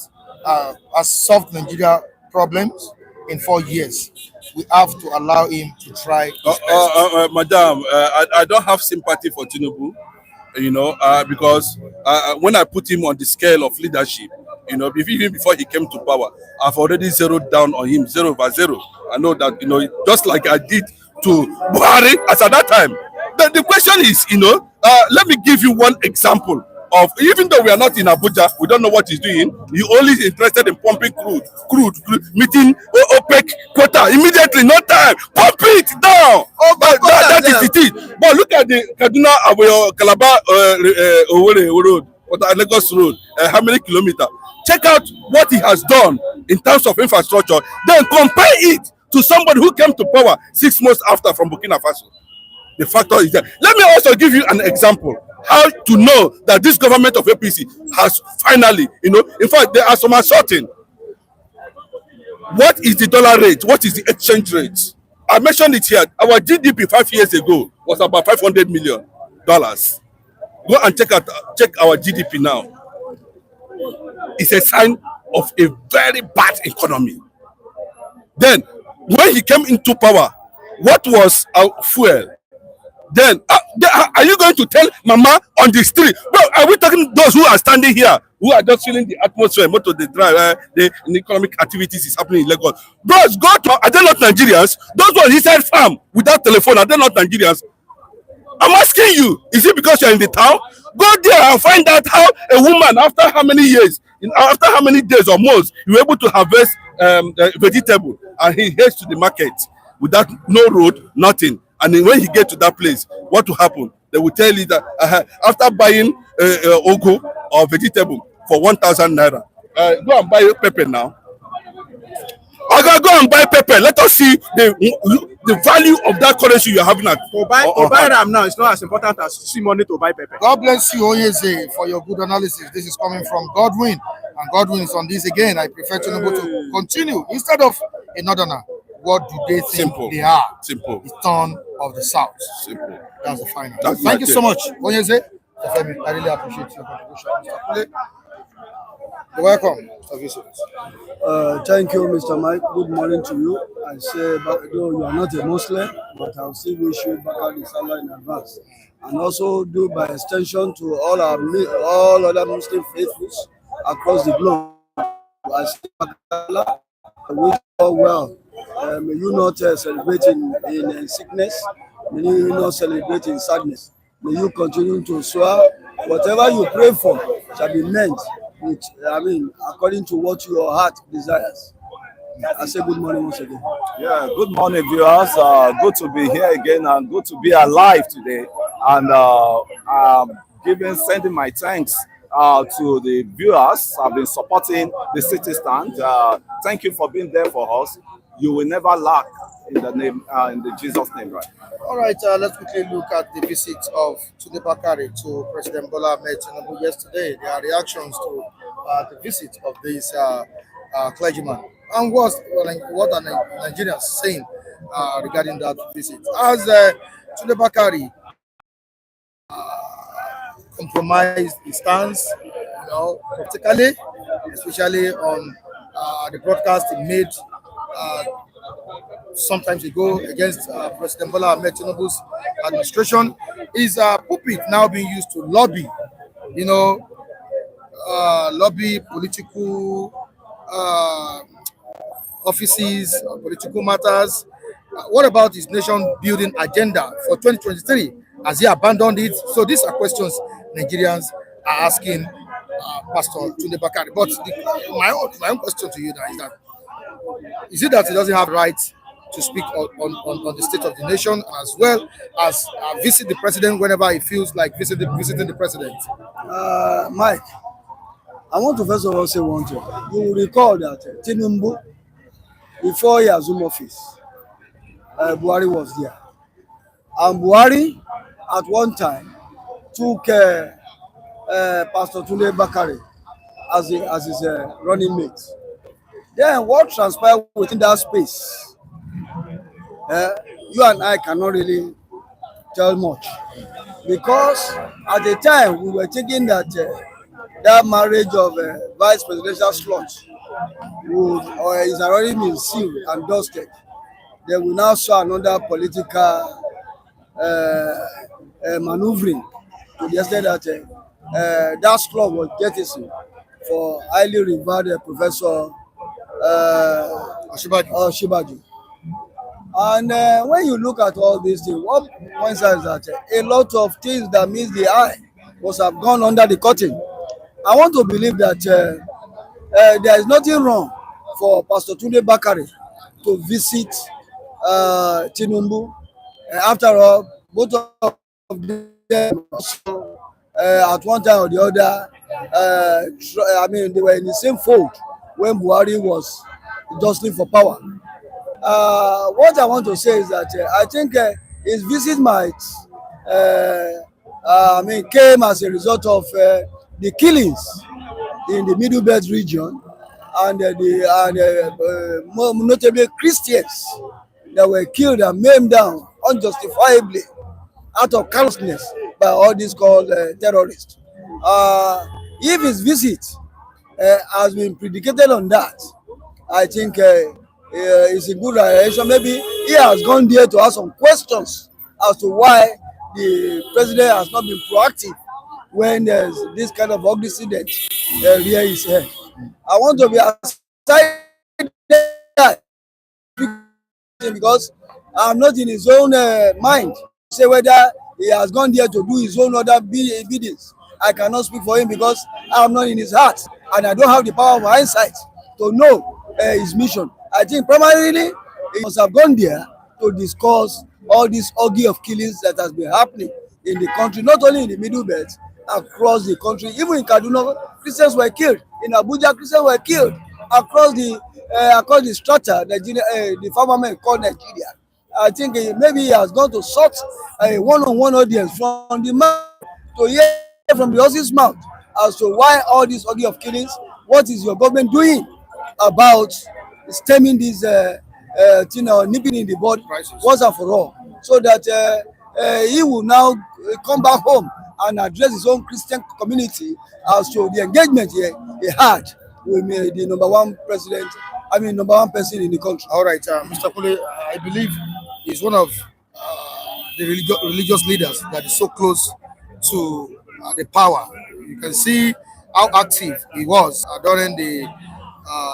has solved Nigeria problems in 4 years. We have to allow him to try his best. Madam, I don't have sympathy for Tinubu, because when I put him on the scale of leadership, even before he came to power, I've already zeroed down on him 0/0. I know that, just like I did to Buhari as at that time. The question is, let me give you one example of, even though we are not in Abuja, we don't know what he's doing. He only is interested in pumping crude, meeting OPEC quota immediately, no time, pump it down. That is the thing. But look at the Kaduna Calabar road, or the Lagos road, how many kilometers? Check out what he has done in terms of infrastructure, then compare it to somebody who came to power 6 months after from Burkina Faso. The factor is there. Let me also give you an example how to know that this government of APC has finally, in fact, there are some asserting. What is the dollar rate? What is the exchange rate? I mentioned it here. Our GDP 5 years ago was about $500 million. Go and check our GDP now. It's a sign of a very bad economy. Then, when he came into power, what was our fuel? Then, are you going to tell Mama on the street? Bro, are we talking those who are standing here, who are just feeling the atmosphere, motor the drive, the economic activities is happening in Lagos? Bros, go to, are they not Nigerians? Those ones inside farm without telephone, are they not Nigerians? I'm asking you, is it because you're in the town? Go there and find out how a woman, after how many years, after how many days or months, you were able to harvest vegetable, and he heads to the market without no road, nothing. And then when he gets to that place, what will happen? They will tell you that after buying ogo or vegetable for 1,000 naira, go and buy pepper now. Go and buy pepper. Let us see the value of that currency you are having at. To buy ram now, it's not as important as see money to buy pepper. God bless you, Oyeze, for your good analysis. This is coming from Godwin, and Godwin is on this again. I prefer Tinubu to continue instead of a northerner. What do they think they are? Simple. The turn of the South. Simple. That's the final. That's Thank you so much, Oyeze. I really appreciate your contribution, Mr. Kule. You're welcome, Mr. Vincent. Thank you, Mr. Mike. Good morning to you. I say, though you are not a Muslim, but I'll still wish you Bakari Salah in advance. And also do by extension to all other Muslim faithfuls across the globe. I say, Bakari, I wish you all well. May you not celebrate in sickness. May you not celebrate in sadness. May you continue to swear. Whatever you pray for shall be meant with, according to what your heart desires. I say good morning once again. Yeah, good morning, viewers. Good to be here again and good to be alive today. And sending my thanks to the viewers who have been supporting the city stand. Thank you for being there for us. You will never lack in the name, in the Jesus name, right? All right, let's quickly look at the visit of Tunde Bakare to President Bola Ahmed Tinubu yesterday. Their reactions to the visit of this clergyman, and what are Nigerians saying regarding that visit? As Tunde Bakare compromised his stance, politically, especially on the broadcast he made sometimes ago against President Bola Ahmed Tinubu's administration. Is pulpit now being used to lobby, lobby political offices, political matters, What about his nation building agenda for 2023? Has he abandoned it? So these are questions Nigerians are asking Pastor Tunde Bakari. But my own question to you now is that, is it that he doesn't have right to speak on the state of the nation, as well as visit the president whenever he feels like visiting the president? Mike, I want to first of all say one thing. You will recall that Tinubu, before he assumed office, Buhari was there. And Buhari, at one time, took Pastor Tunde Bakari as his running mate. Then what transpired within that space, you and I cannot really tell much. Because at the time, we were thinking that that marriage of vice presidential slot is already been sealed and dusted. They will now show another political maneuvering to the extent that that slot was jettisoned for highly revered Professor Shibaju. And when you look at all these things, what points out is that a lot of things that meets the eye must have gone under the curtain. I want to believe that there is nothing wrong for Pastor Tunde Bakari to visit Tinubu. After all, both of them at one time or the other, they were in the same fold when Buhari was jostling for power. What I want to say is that I think his visit came as a result of the killings in the Middle Belt region and notably Christians that were killed and maimed down unjustifiably out of callousness by all these called terrorists. If his visit has been predicated on that, I think it's a good reaction. Maybe he has gone there to ask some questions as to why the president has not been proactive when there's this kind of ugly incident rear his head. I want to be aside that because I'm not in his own mind. Say whether he has gone there to do his own other biddings. I cannot speak for him because I'm not in his heart and I don't have the power of hindsight to know his mission. I think primarily he must have gone there to discuss all this orgy of killings that has been happening in the country, not only in the Middle Belt, across the country. Even in Kaduna, Christians were killed. In Abuja, Christians were killed. Across the strata, the firmament called Nigeria. I think maybe he has gone to sort a one-on-one audience from the man to hear from the horse's mouth as to why all this orgy of killings. What is your government doing about stemming this nipping in the bud once and for all, so that he will now come back home and address his own Christian community as to the engagement he had with the number one person in the country. All right, Mr. Kule, I believe he's one of the religious leaders that is so close to the power. You can see how active he was during the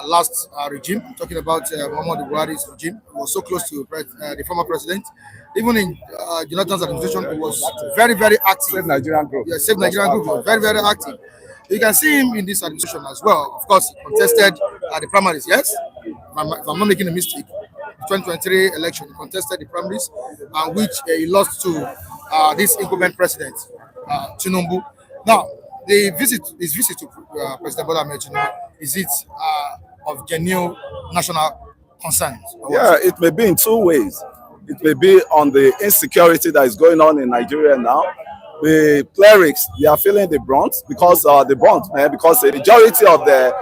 last regime. I'm talking about Muhammadu Buhari's regime. He was so close to the former president. Even in Jonathan's administration, he was very, very active. Save Nigerian Group. Yeah, Save Nigerian Group was very, very active. You can see him in this administration as well. Of course, he contested the primaries, yes? If I'm not making a mistake. The 2023 election, he contested the primaries, which he lost to this incumbent president, Tinubu. Now, his visit to President Bola Ahmed Tinubu, is it of genuine national concerns? Yeah, it may be in two ways. It may be on the insecurity that is going on in Nigeria now. The clerics, they are feeling the brunt because because the majority of the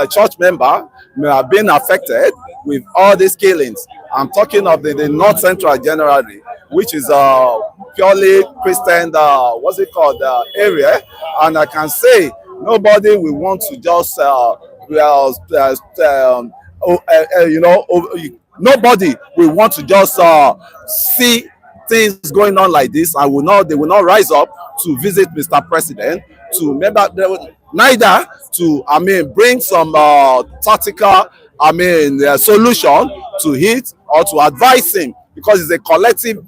church member may have been affected with all these killings. I'm talking of the North Central generally, which is purely Christian, area. And I can say nobody will want to just, nobody will want to just see things going on like this, and they will not rise up to visit Mr. President neither to bring some tactical solution to it or to advise him, because it's a collective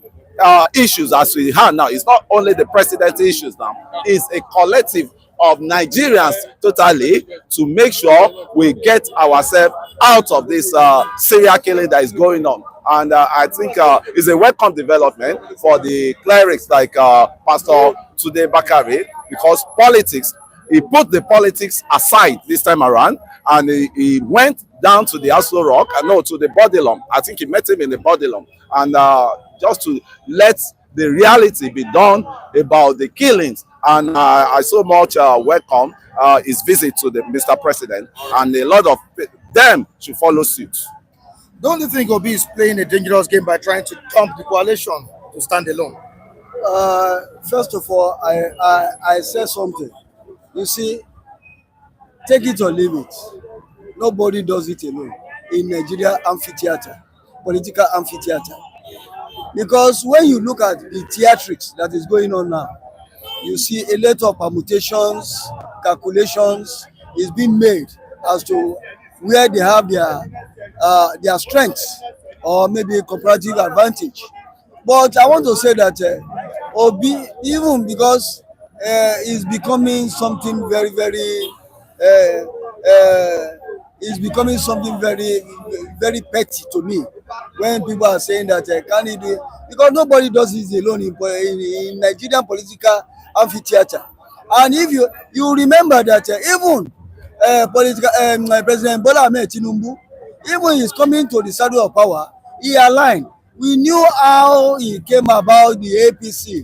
issues as we have now. It's not only the president's issues now, it's a collective of Nigerians totally to make sure we get ourselves out of this serial killing that is going on. And I think it's a welcome development for the clerics like Pastor Bakare, because politics, he put the politics aside this time around, and he went down to the Rock, to the Bodilum. I think he met him in the Bodilum, and just to let the reality be done about the killings. And I so much welcome his visit to the Mr. President, and a lot of them should follow suit. Don't you think Obi is playing a dangerous game by trying to dump the coalition to stand alone? First of all, I said something. You see, take it or leave it. Nobody does it alone in Nigeria amphitheater, political amphitheater. Because when you look at the theatrics that is going on now, you see a lot of permutations, calculations is being made as to where they have their strengths or maybe comparative advantage. But I want to say that Obi, even because is becoming something very, very, is becoming something very, very petty to me. When people are saying that can he do it? Because nobody does this alone in Nigerian political amphitheater. And if you remember that even President Bola Ahmed Tinubu, even he's coming to the saddle of power, he aligned. We knew how he came about the APC.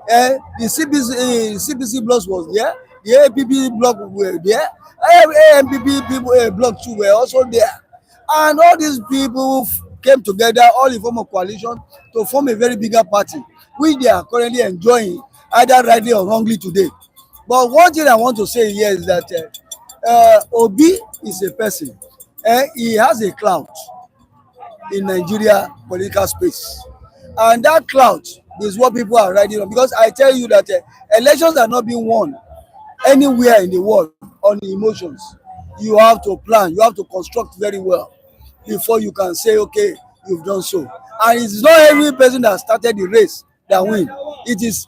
The CPC blocks was there, the APP block were there, AMPP people block too were also there. And all these people came together, all in form of coalition, to form a very bigger party, which they are currently enjoying, either rightly or wrongly today. But one thing I want to say here is that Obi is a person. He has a clout in Nigeria political space. And that clout is what people are riding on. Because I tell you that elections are not being won anywhere in the world on emotions. You have to plan, you have to construct very well before you can say, okay, you've done so. And it's not every person that started the race that win. It is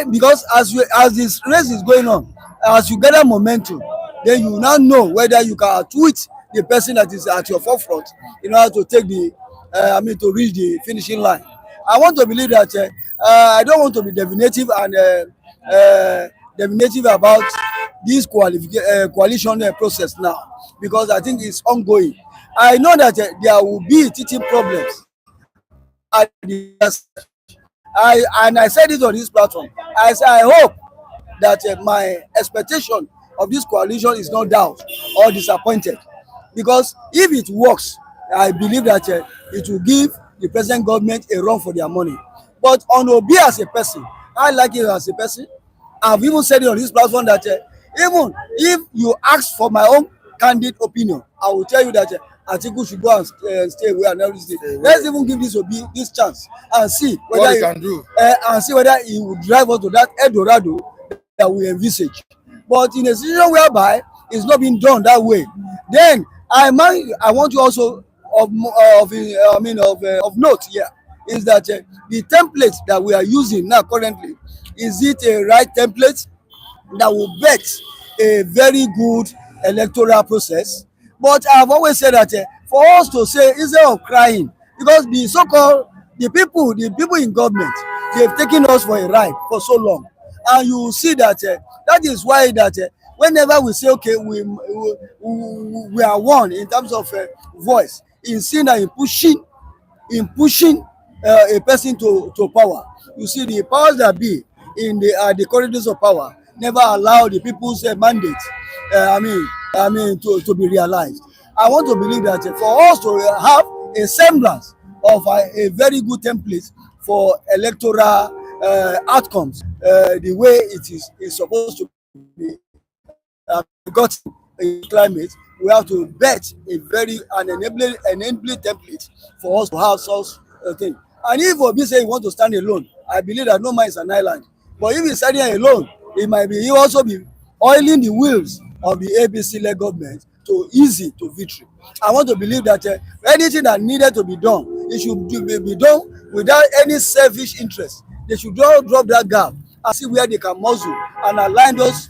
because as this race is going on, as you gather momentum, then you now know whether you can outwit the person that is at your forefront in order to take to reach the finishing line. I want to believe that I don't want to be divinative about this coalition process now, because I think it's ongoing. I know that there will be teething problems. I said it on this platform. I hope that my expectation of this coalition is not doubt or disappointed, because if it works, I believe that it will give the present government a run for their money. But on Obi as a person, I like it as a person. I've even said it on this platform that even if you ask for my own candid opinion, I will tell you that Atiku should go and stay away and everything. Let's even give this Obi this chance and see whether he can do, and see whether he will drive us to that Eldorado that we envisage. But in a situation whereby it's not being done that way, then I want you also of note here is that the template that we are using now currently, is it a right template that will bet a very good electoral process? But I've always said that for us to say, instead of crying, because the so-called people in government, they've taken us for a ride for so long, and you see that that is why that whenever we say, okay, we are one in terms of voice, in seeing that in pushing a person to power, you see the powers that be in the corridors of power never allow the people's mandate to be realized. I want to believe that for us to have a semblance of a very good template for electoral outcomes, the way it is supposed to be got in climate, we have to bet an enabling template for us to have such a thing. And if Obi say he want to stand alone, I believe that no man is an island. But if he's standing alone, he also be oiling the wheels of the APC-led government to easy to victory. I want to believe that anything that needed to be done, it should be done without any selfish interest. They should drop that gap and see where they can muscle and align those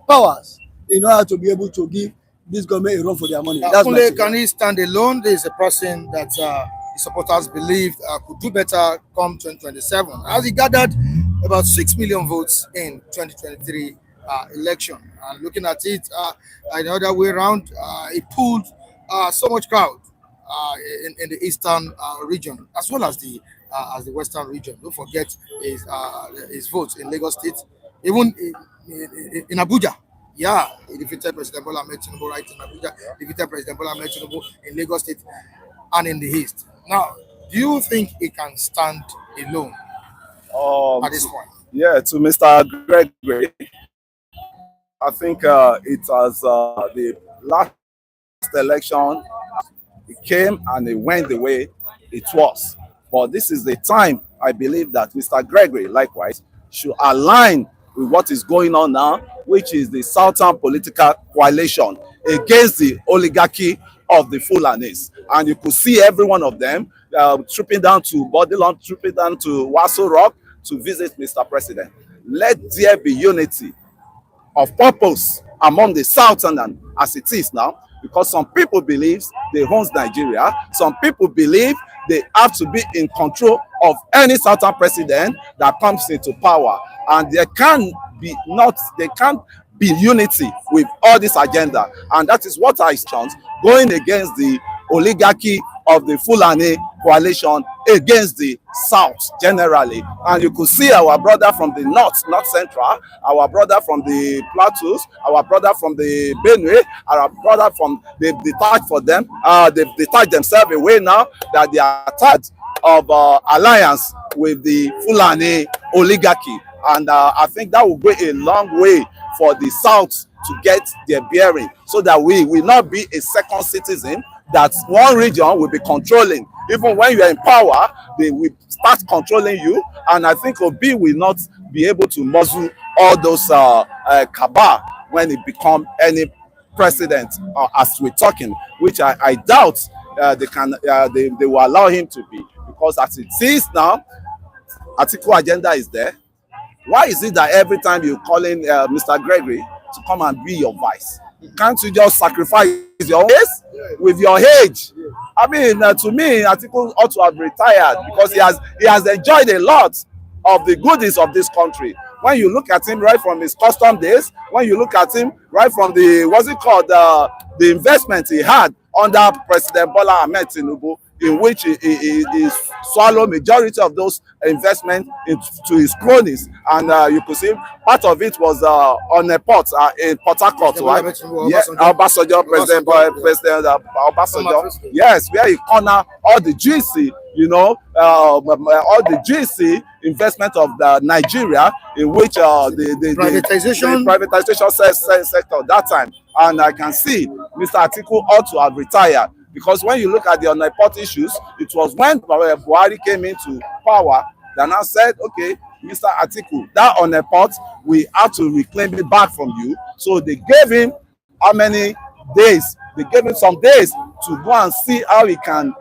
powers in order to be able to give this government a run for their money. That's my Can he stand alone? There is a person that the supporters believe could do better come 2027, as he gathered about 6 million votes in 2023 election. And looking at it the other way around, he pulled so much crowd in the eastern region as well as the western region. Don't forget his votes in Lagos State, even in Abuja. Yeah, he defeated President Bola Ahmed Tinubu right in Abuja, defeated President Bola Ahmed Tinubu in Lagos State and in the East. Now, do you think he can stand alone at this point? Yeah, to Mr. Gregory, I think it was the last election. It came and it went the way it was. But this is the time I believe that Mr. Gregory, likewise, should align with what is going on now, which is the Southern political coalition against the oligarchy of the Fulanis. And you could see every one of them trooping down to Bodilon, trooping down to Waso Rock to visit Mr. President. Let there be unity of purpose among the Southern as it is now, because some people believe they own Nigeria, some people believe they have to be in control of any Southern president that comes into power, and there can't be unity with all this agenda, and that is what I chant, going against the oligarchy of the Fulani coalition against the South generally. And you could see our brother from the North Central, our brother from the Plateaus, our brother from the Benue, our brother from, they've detached for them, they've detached themselves away now that they are tired of alliance with the Fulani oligarchy. And I think that will go a long way for the South to get their bearing, so that we will not be a second citizen that one region will be controlling. Even when you are in power, they will start controlling you. And I think Obi will not be able to muzzle all those cabal when it become any president as we're talking, which I doubt they will allow him to be, because as it is now, Atiku agenda is there. Why is it that every time you call in Mr. Gregory to come and be your vice, can't you just sacrifice your age with your age? I mean, to me, Atiku ought to have retired, because he has enjoyed a lot of the goodies of this country. When you look at him right from his custom days, when you look at him right from the, what's it called, the investment he had under President Bola Ahmed Tinubu, in which he swallowed majority of those investments into his cronies, and you could see part of it was on a port in Port Harcourt, right? Yes, Obasanjo, President Obasanjo. Yes, where he cornered all the GC, all the GC investment of the Nigeria, in which the privatization sector at that time. And I can see Mr. Atiku ought to have retired, because when you look at the on-the-pot issues, it was when Buhari came into power that now said, okay, Mr. Atiku, that on-the-pot, we have to reclaim it back from you. So they gave him how many days? They gave him some days to go and see how he can,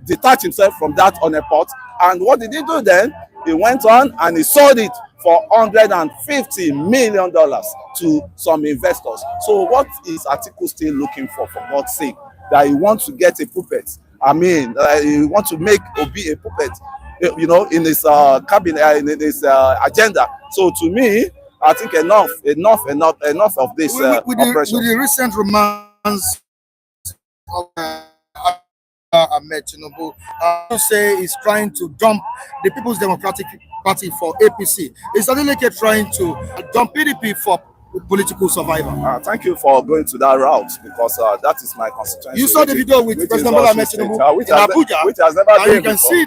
detach himself from that on-the-pot. And what did he do then? He went on and he sold it for $150 million to some investors. So what is Atiku still looking for God's sake? That he wants to get a puppet. He wants to make Obi a puppet, in his cabinet, in his agenda. So to me, I think enough of this operation. With the recent romance of Ahmed Tinubu, you say he's trying to dump the People's Democratic Party for APC. Is Adeleke trying to dump PDP for political survival? Thank you for going to that route, because that is my constituency. You saw the video with President Bola Ahmed Tinubu in Abuja, which has never and been you can see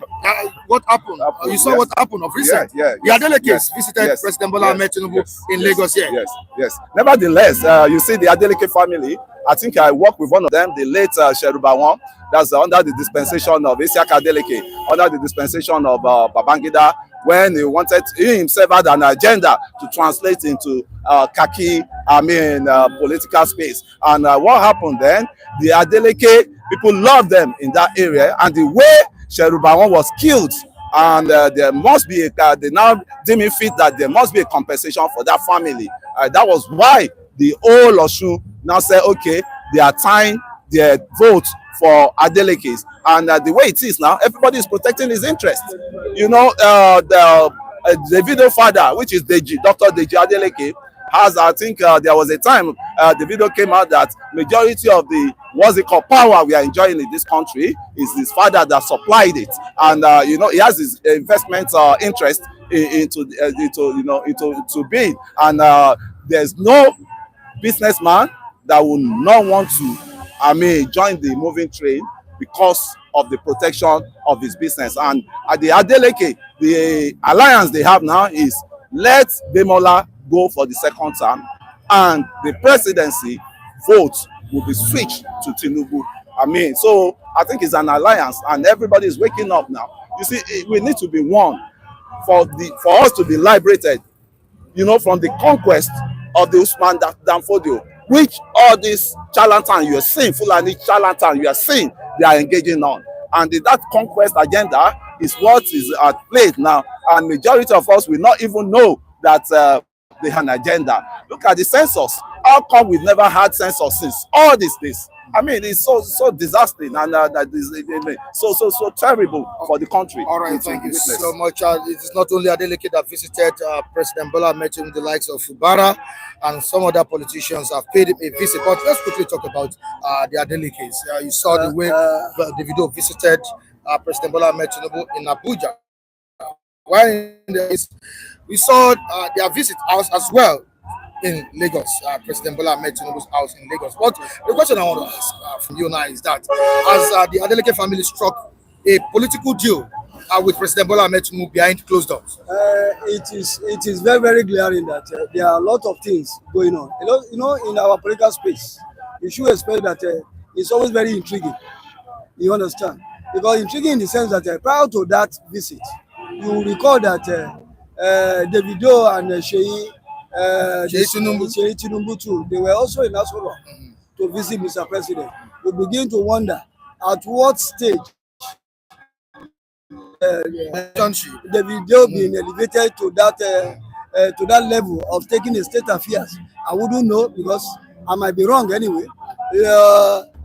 what happened. You saw what happened of recent. The Adelekes visited President Bola Ahmed Tinubu in Lagos here. Yes. Nevertheless, you see the Adeleke family. I think I work with one of them, the late Sherubawan. That's under the dispensation of Isiaka Adeleke, under the dispensation of Babangida, when he himself had an agenda to translate into khaki political space. And what happened then? The Adeleke people love them in that area, and the way Sherubawan was killed, and there must be they now deem it fit that there must be a compensation for that family. That was why the whole Osun now said, okay, they are tying their vote for Adelekes, and the way it is now, everybody is protecting his interest. You know, the video father, which is Dr. Deji Adeleke, has, I think there was a time the video came out that majority of the power we are enjoying in this country is his father that supplied it, and you know, he has his investment interest into being, and there's no businessman that will not want to join the moving train because of the protection of his business. And at the Adeleke, the alliance they have now is let Ademola go for the second term, and the presidency vote will be switched to Tinubu. So I think it's an alliance, and everybody is waking up now. You see, we need to be one for us to be liberated, you know, from the conquest of the Usman Danfodio, which all these charlatan you are seeing, Fulani charlatan you are seeing, they are engaging on. And that conquest agenda is what is at play now. And majority of us will not even know that they have an agenda. Look at the census. How come we've never had census since all these days? It's so disastrous, and that is so terrible for the country. All right, thank you so much. It is not only Adeleke that visited President Bola Ahmed Tinubu, the likes of Fubara and some other politicians have paid him a visit. But let's quickly talk about the Adelekes. You saw the way the video visited President Bola Ahmed Tinubu in Abuja. While we saw their visit house as well in Lagos, President Bola Ahmed Tinubu's house in Lagos. But the question I want to ask from you now is that as the Adeleke family struck a political deal with President Bola Ahmed Tinubu behind closed doors? It is very, very glaring that there are a lot of things going on. You know, in our political space, you should expect that it's always very intriguing. You understand? Because intriguing in the sense that prior to that visit, you will recall that Davido and Sheyi Tinubu too, they were also in Asolo to visit Mr. President. We begin to wonder at what stage Davido being elevated to that level of taking a state affairs. I wouldn't know, because I might be wrong anyway.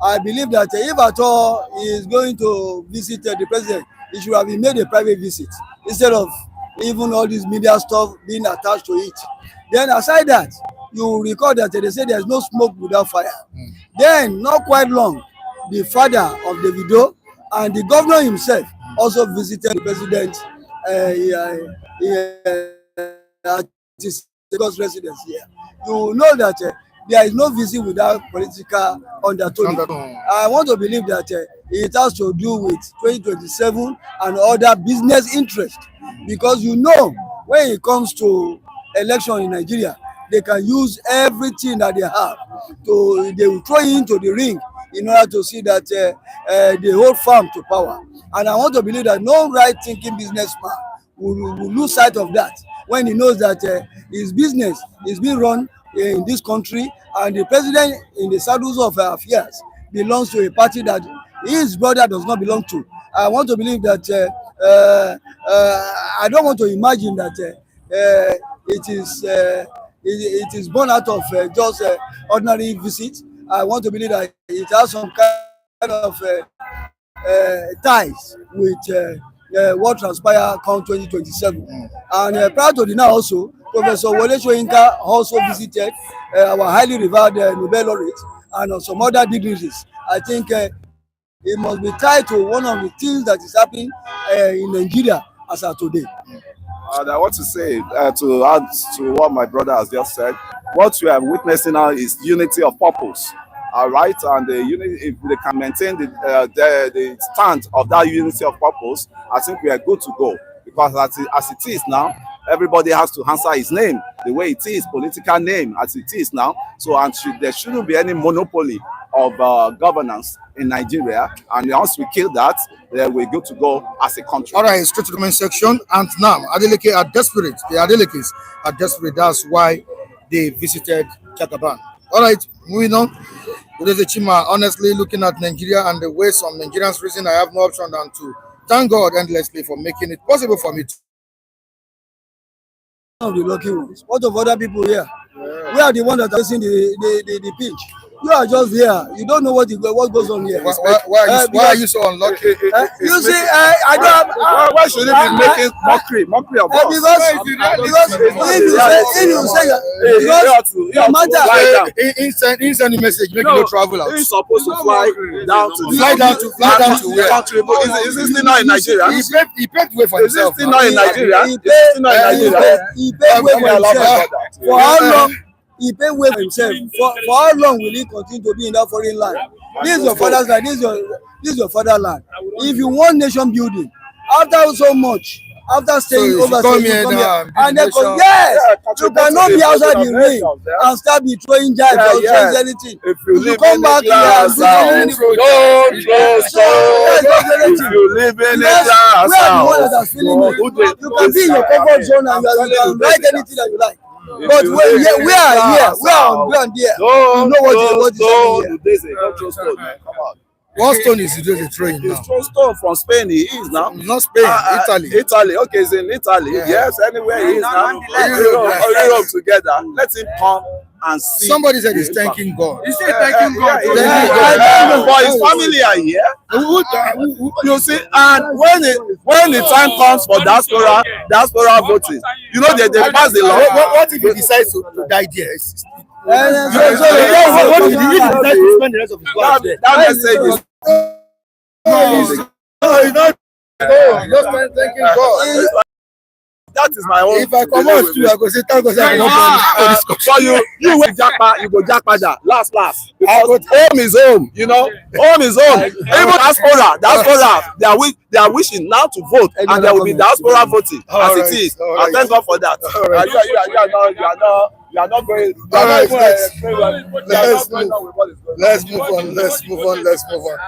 I believe that if at all he is going to visit the president, it should have been made a private visit instead of even all this media stuff being attached to it. Then aside that, you recall that they say there's no smoke without fire. Then, not quite long, the father of Davido and the governor himself also visited the president at his Lagos residence here. You know that there is no visit without political undertone. I want to believe that it has to do with 2027 and other business interests, because you know, when it comes to election in Nigeria, they can use everything that they have they will throw into the ring in order to see that they hold firm to power. And I want to believe that no right-thinking businessman will lose sight of that when he knows that his business is being run in this country, and the president in the saddles of affairs belongs to a party that his brother does not belong to. I want to believe that I don't want to imagine that it is born out of just ordinary visit. I want to believe that it has some kind of ties with what transpire come 2027. And prior to the now also, Professor Wole Soyinka also visited our highly revered Nobel laureate and some other dignitaries. I think it must be tied to one of the things that is happening in Nigeria as of today. I want to say, to add to what my brother has just said, what we are witnessing now is unity of purpose. All right, and the unity, if they can maintain the stand of that unity of purpose, I think we are good to go. Because as it is now, everybody has to answer his name the way it is, political name as it is now. So there shouldn't be any monopoly of governance in Nigeria. And once we kill that, we're good to go as a country. All right, straight to the main section. And now, Adeleke are desperate. The Adelekes are desperate. That's why they visited Chakaban. All right, moving on. Today's a Chima. Honestly, looking at Nigeria and the way some Nigerians reason, I have no option than to thank God endlessly for making it possible for me to. Of the lucky ones. What of other people here? We are the ones that are facing the pitch. You are just here. You don't know what goes on here. Why are you so unlucky? You see, I don't have. Why should it be making mockery of us? Because if you say your matter. Instant message, make you no travel out. He's supposed to fly down to where? country. Is this still not in Nigeria? He paid way for Is this himself. still not in Nigeria? He paid way for himself. For how long? He paid way for himself. For how long will he continue to be in that foreign land? This is your father's land. This is your fatherland. If you want nation building, after so much, after staying overseas, you come here and then yes, you cannot be outside the ring and start be throwing jabs or change anything. If you come back here and do anything, if you live in a glass we are the one that are feeling it. You can be in your comfort zone and you can write anything that you like. But we are here. We are on ground here. You know what is happening here. What stone is he just throwing now? It's stone from Spain. He is now. Not Spain, Italy. Italy. Okay, it's in Italy. Yeah. Yes, anywhere he is now. Europe together. Let him come and see. Somebody said he's thanking God. He said thanking God. But his family are here. You see, and when the time comes for diaspora voting, you know they pass the law. What if he decides to die there? What if he decides to spend the rest of his life there? That message is. Just thanking God. That is my own. If I come out too, I go say thank God. So you will jackpot, you go jackpot last. Because home is home, you know. Home is home. Even diaspora, they are wishing now to vote, and there will be diaspora voting as it is. And thank God for that. You are not going. Let's move on.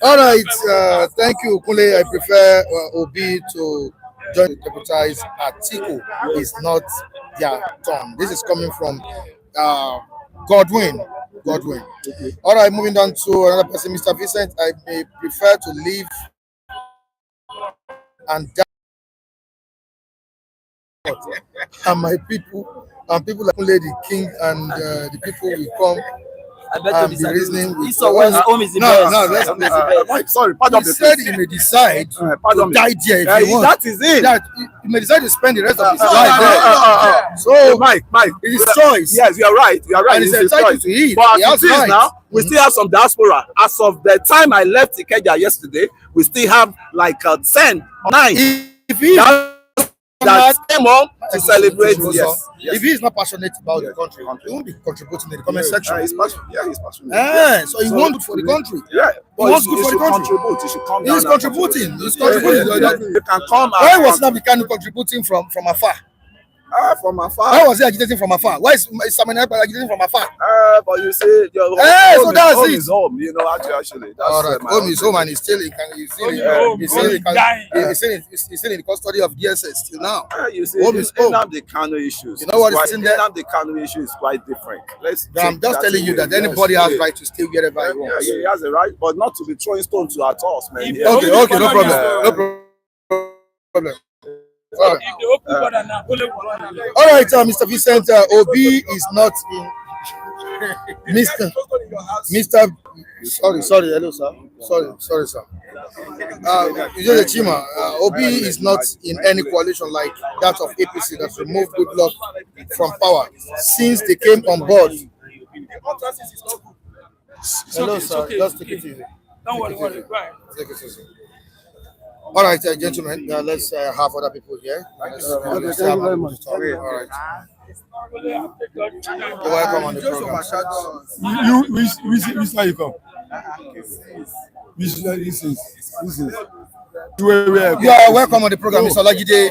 All right. Thank you, Kule. I prefer Obi to join deputize. Atiku is not their turn. This is coming from Godwin. Okay. All right, moving down to another person, Mr. Vincent. I may prefer to live and die. And my people like Lady King and the people will come. I bet you be reasoning with home is the best. Sorry, pardon me. He said he may decide to die there if he wants. That is it. That he may decide to spend the rest of his life there. So, Mike, it is choice. Yes, you are right. And he's entitled to eat. But as it is now, we still have some diaspora. As of the time I left Ikeja yesterday, we still have like 10 or 9. If he that came on to celebrate. Yes. If he is not passionate about the country, he won't be contributing in the comment section. He's passionate. So he wants good for the country. Yeah, he wants good for the country. He's contributing. You can come. Why was Nabikanu contributing from afar? From afar. Why was he agitating from afar? Why is Samuel agitating from afar? But you say your home is home. You know, actually. That's all right. Home is home, and he's still in the custody of DSS till now. You see, home is home. The Kano issues. You know what is in there? The Kano issue is quite different. I'm just telling you that anybody has right to stay wherever he wants. Yeah, he has a right, but not to be throwing stones at us, man. Okay, no problem. All right, Mr. Vincent, Obi is not in. Mr. Sorry, hello, sir. Sorry, sir. Chima, Obi is not in any coalition like that of APC that removed Goodluck from power since they came on board. Hello, sir. Just take it easy. Don't worry. Go ahead. Take it easy. All right, gentlemen, let's have other people here. Thank you very much. All right. You're welcome on the program. Which side you come? Which side this is? You are welcome on the program, Mr. Olajide,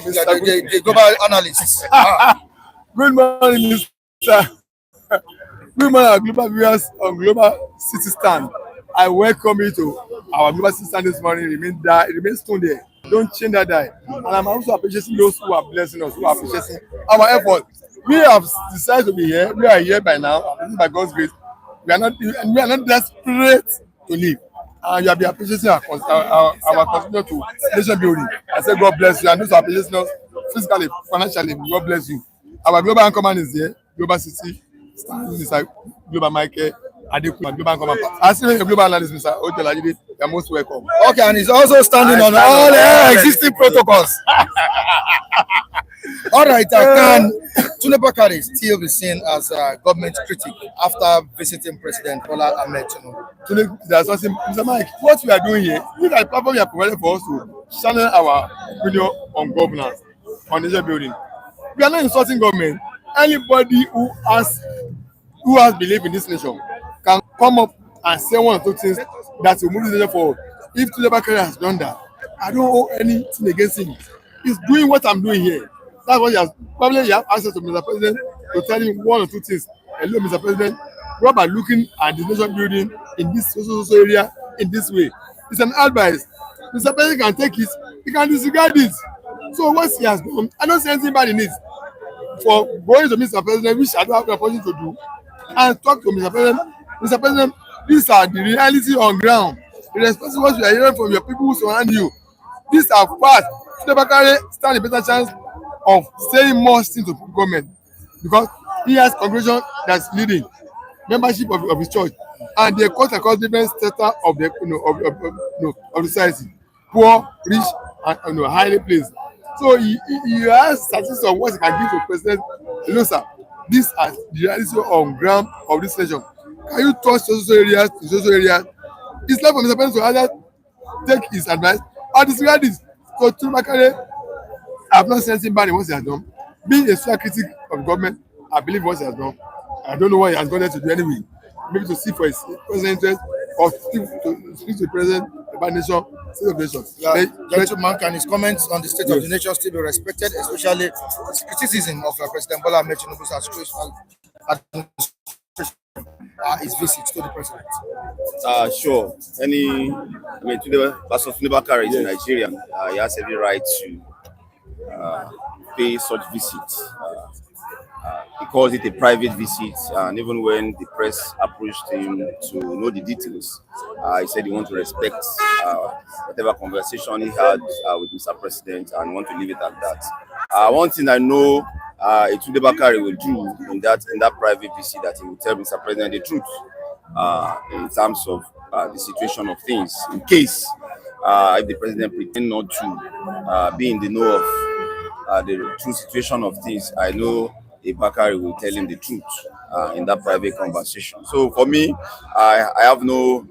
the global analyst. Good morning, Mr. Good morning, global viewers on Global City Stand. I welcome you to our Global City Stand this morning. It remains tuned there. Don't change that die. And I'm also appreciating those who are blessing us, who are appreciating our effort. we have decided to be here. We are here by now, and by God's grace. We are not desperate to leave. And you have been appreciating our contribution to nation building. I say God bless you, and those are appreciating us physically, financially. God bless you. Our global anchorman is here. Global City, standing inside Global Michael, Adeku, Global Anchorman. I see the global analyst, Mr. Otelajide. You are most welcome. Okay, and he's also standing on all the existing protocols. All right, can Bakari still be seen as a government critic after visiting President Bola Ahmed Tinubu? There's something, Mr. Mike, what we are doing here, look at the platform you have provided for us to channel our opinion on governance, on nation building. We are not insulting government. Anybody who has belief in this nation can come up and say one or two things that will move this nation forward. If Bakari has done that, I don't owe anything against him. He's doing what I'm doing here. That's what he has. Probably you have access to Mr. President to tell him one or two things. Hello, Mr. President, what about looking at the nation building in this social area in this way? It's an advice. Mr. President can take it, he can disregard it. So what he has done, I don't see anything bad in it. For going to Mr. President, which I don't have the opportunity to do, and talk to Mr. President. Mr. President, these are the reality on ground. Irrespective of what you are hearing from your people who surround you. These are facts. Bakare stand a better chance of saying more things to government because he has congregation that's leading membership of his church, and they cut across different strata of the of the society, poor, rich, and highly placed. So he has statistics on what he can give to president. Hello, sir. These are the reality on ground of this nation. Can you touch social areas to social areas? It's like for Mr. President to either take his advice or disregard this. So Bakare, I have not seen anything bad in what he has done. Being a social critic of government, I believe what he has done. I don't know what he has gone there to do anyway. Maybe to see for his personal interest or to speak to the president about nation, state of nation. Yeah, gentleman, can his comments on the state of the nation still be respected, especially his criticism of President Bola Ahmed Tinubu's his visit to the president? Sure. Today, Pastor Bakari is Nigerian. He has every right to pay such visits. He calls it a private visit, and even when the press approached him to know the details, he said he wants to respect whatever conversation he had with Mr. President and want to leave it at that. One thing I know Bakari will do in that private visit, that he will tell Mr. President the truth in terms of the situation of things, in case if the president pretend not to be in the know of the true situation of things. I know Bakari will tell him the truth in that private conversation. So for me, I have no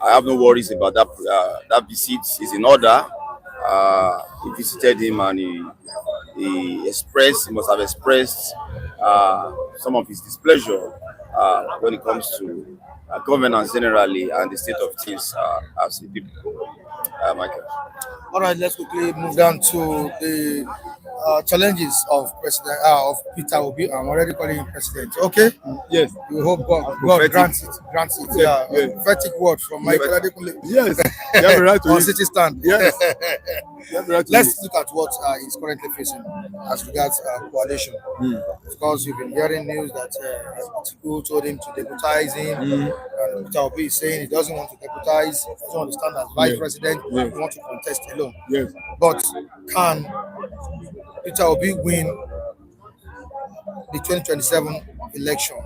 worries about that visit. Is in order. He visited him and he must have expressed some of his displeasure when it comes to governance generally and the state of things as a people. Michael. All right, let's quickly move down to the challenges of President of Peter Obi. I'm already calling him president. Okay. Yes. We hope God grants it. Yeah. Prophetic word from Michael Adeleke. Yes. You have a right to on city stand. Yes. Let's look at what he's currently facing as regards coalition. Because you've been hearing news that Atiku told him to deputize him. Peter Obi is saying he doesn't want to deputize, he doesn't want to stand as vice president, he wants to contest alone. Yes. But can Peter Obi win the 2027 election,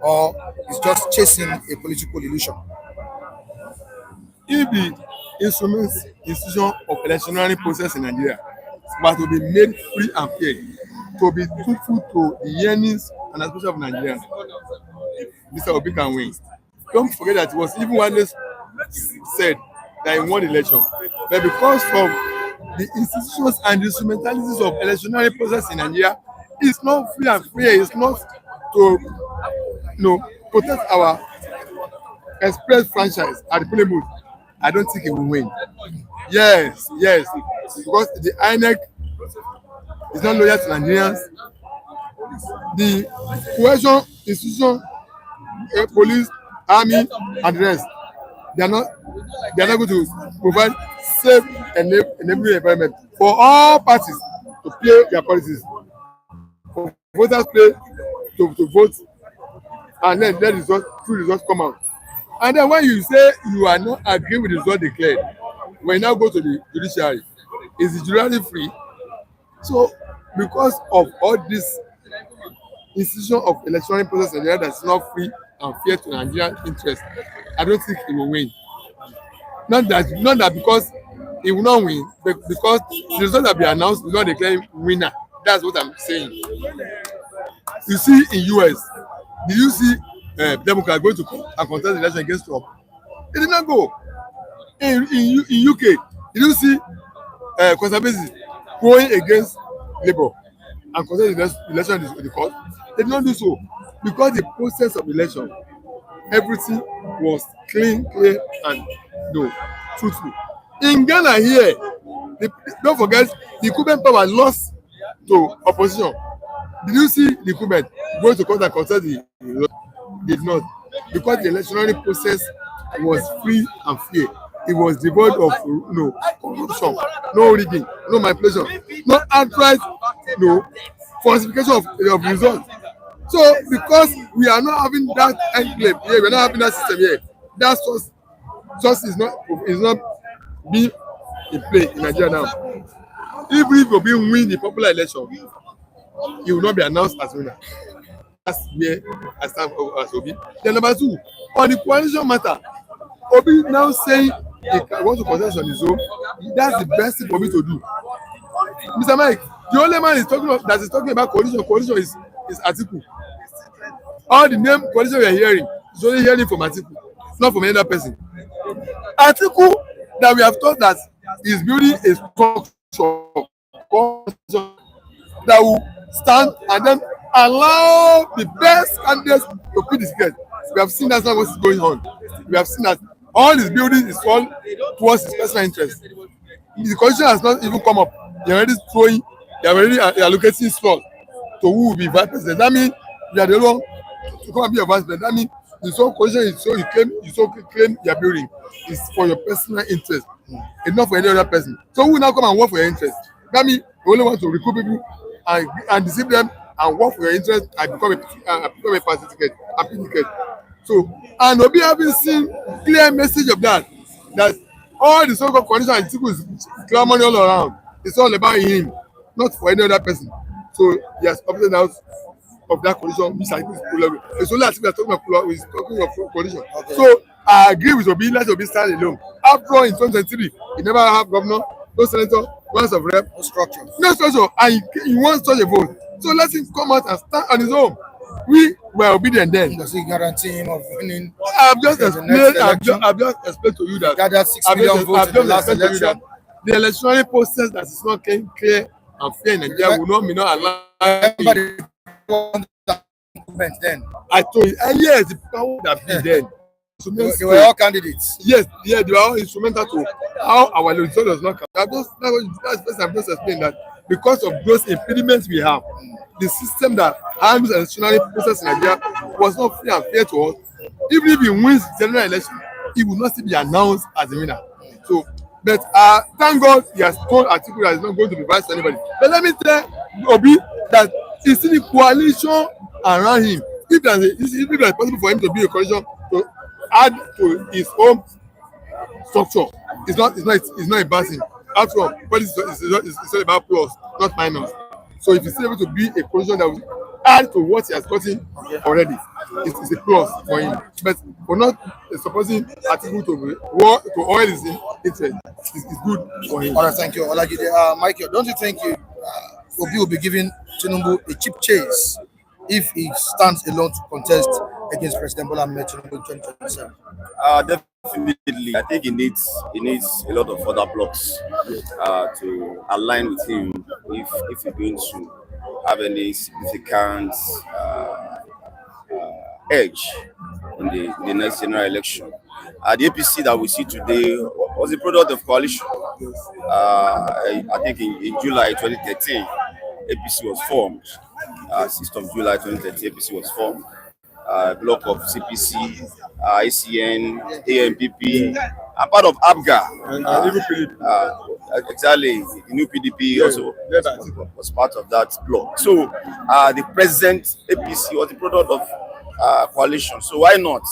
or is just chasing a political illusion? If the institution of electionary process in Nigeria was to be made free and fair, to be truthful to the yearnings and aspirations of Nigerians, Mr. Obi can win. Don't forget that it was even one day said that he won the election, but because of the institutions and the instrumentalities of electionary process in Nigeria, it's not free and fair. It's not to protect our express franchise at the polling booth. I don't think he will win. Yes, because the INEC is not loyal to Nigerians. The cohesion institution, police, army, and the rest, they are not going to provide safe and enabling environment for all parties to play their policies. voters play to vote, and then let true results come out. And then when you say you are not agreeing with the result declared, when you now go to the judiciary, is the judiciary free? So because of all this institution of electoral process in Nigeria that's not free and fair to Nigerian interest, I don't think he will win. Not that because he will not win, but because the result that be announced will not declare him winner. That's what I'm saying. You see in US, did you see Democrats going to and contest the election against Trump? They did not go. In UK, did you see conservatives going against Labour and contest the election in the court? They did not do so because the process of election, everything was clean, clear, and truthful. In Ghana here, don't forget the incumbent power lost to opposition. Did you see the incumbent going to court and contest the result? Did not, because the electoral process was free and fair. It was devoid of corruption, no rigging, no manipulation, no outright falsification of results. So because we are not having that enclave here, we are not having that system here, that source is not being in play in Nigeria now. Even if Obi win the popular election, he will not be announced as winner. That's where I stand as Obi. Then number two, on the coalition matter, Obi now saying he wants to contest on his own. That's the best thing for me to do. Mr. Mike, the only man is talking about coalition is Atiku. All the name coalition we are hearing is only hearing from Atiku, not from any other person. Atiku that we have thought that is building a structure that will stand and then allow the best candidates to put the ticket. We have seen that's not what's going on. We have seen that all his building is all towards his personal interest. The coalition has not even come up. They are already allocating slots to who will be vice president. That means you are the one to come and be a vice president. That means the sole coalition is so you claim your building is for your personal interest. It's not for any other person. So who will now come and work for your interest? That means you only want to recruit people and deceive them and work for your interest and become a party ticket, a ticket. So, and Obi having seen clear message of that all the so-called coalition and people is clamoring all around. It's all about him, not for any other person. So he has opted out of that coalition, which I think is problem. It's only as if we are talking of coalition. Okay. So I agree with Obi. Let Obi stand alone. After all, in 2023, he never have governor, no senator, no house of rep, no structure, and he wants such a vote. So let him come out and stand on his own. We were obedient then. Does he guarantee him of winning? I've just explained to you that. Gathered 6 million votes in the last election. The electoral process that is not clear and fair in Nigeria will not allow. Then I told you, yes, the power that be then. They were all candidates. Yes, they were all instrumental to how our result does not come. That's I'm just explaining that because of those impediments we have, the system that handles the electoral process in Nigeria was not free and fair to us. Even if he wins the general election, he will not still be announced as a winner. So, but thank God he has told Atiku that he's not going to be vice to anybody. But let me tell Obi that he's in the coalition around him. If it's possible for him to be a coalition to add to his own structure, it's not embarrassing. After all, but it's all about plus, not minus. So if he's able to be a coalition that will add to what he has gotten already, it's a plus for him. But for not supposing Atiku to oil his interest, it's good for him. All right, thank you. Michael, don't you think Obi will be giving Tinubu a cheap chase if he stands alone to contest against President Bola Ahmed Tinubu in 2027? Definitely. I think he needs a lot of other blocks to align with him if he's going to have any significant edge in the next general election. The APC that we see today was a product of coalition. I think in July 2013, APC was formed. 6th of July 2013, APC was formed. Block of CPC, ICN, AMPP, I'm part of ABGA. Even PDP. Exactly. The new PDP also led by Atiku. was part of that bloc. So the present APC was the product of coalition. So why not?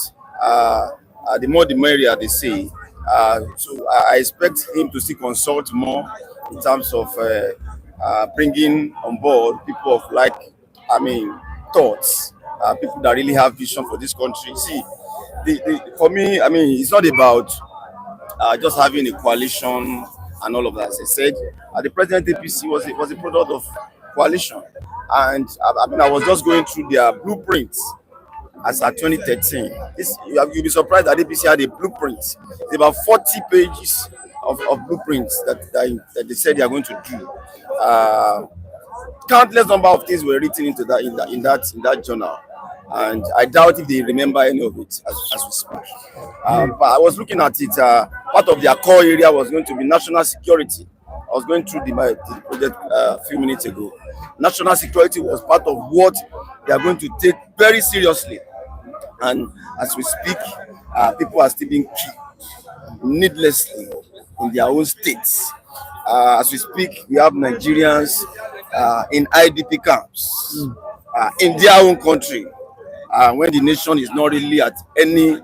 The more the merrier, they say. So I expect him to still consult more in terms of bringing on board people of thoughts, people that really have vision for this country. See, for me, I mean, it's not about just having a coalition and all of that. As I said, the present APC was a product of coalition, and I was just going through their blueprints as at 2013. You'll be surprised that APC had a blueprint. It's about 40 pages of blueprints that they said they are going to do. Countless number of things were written into that in that journal, and I doubt if they remember any of it as we speak. But I was looking at it. Part of their core area was going to be national security. I was going through the project a few minutes ago. National security was part of what they are going to take very seriously, and as we speak, people are still being killed needlessly in their own states. As we speak, we have Nigerians in IDP camps in their own country, when the nation is not really at any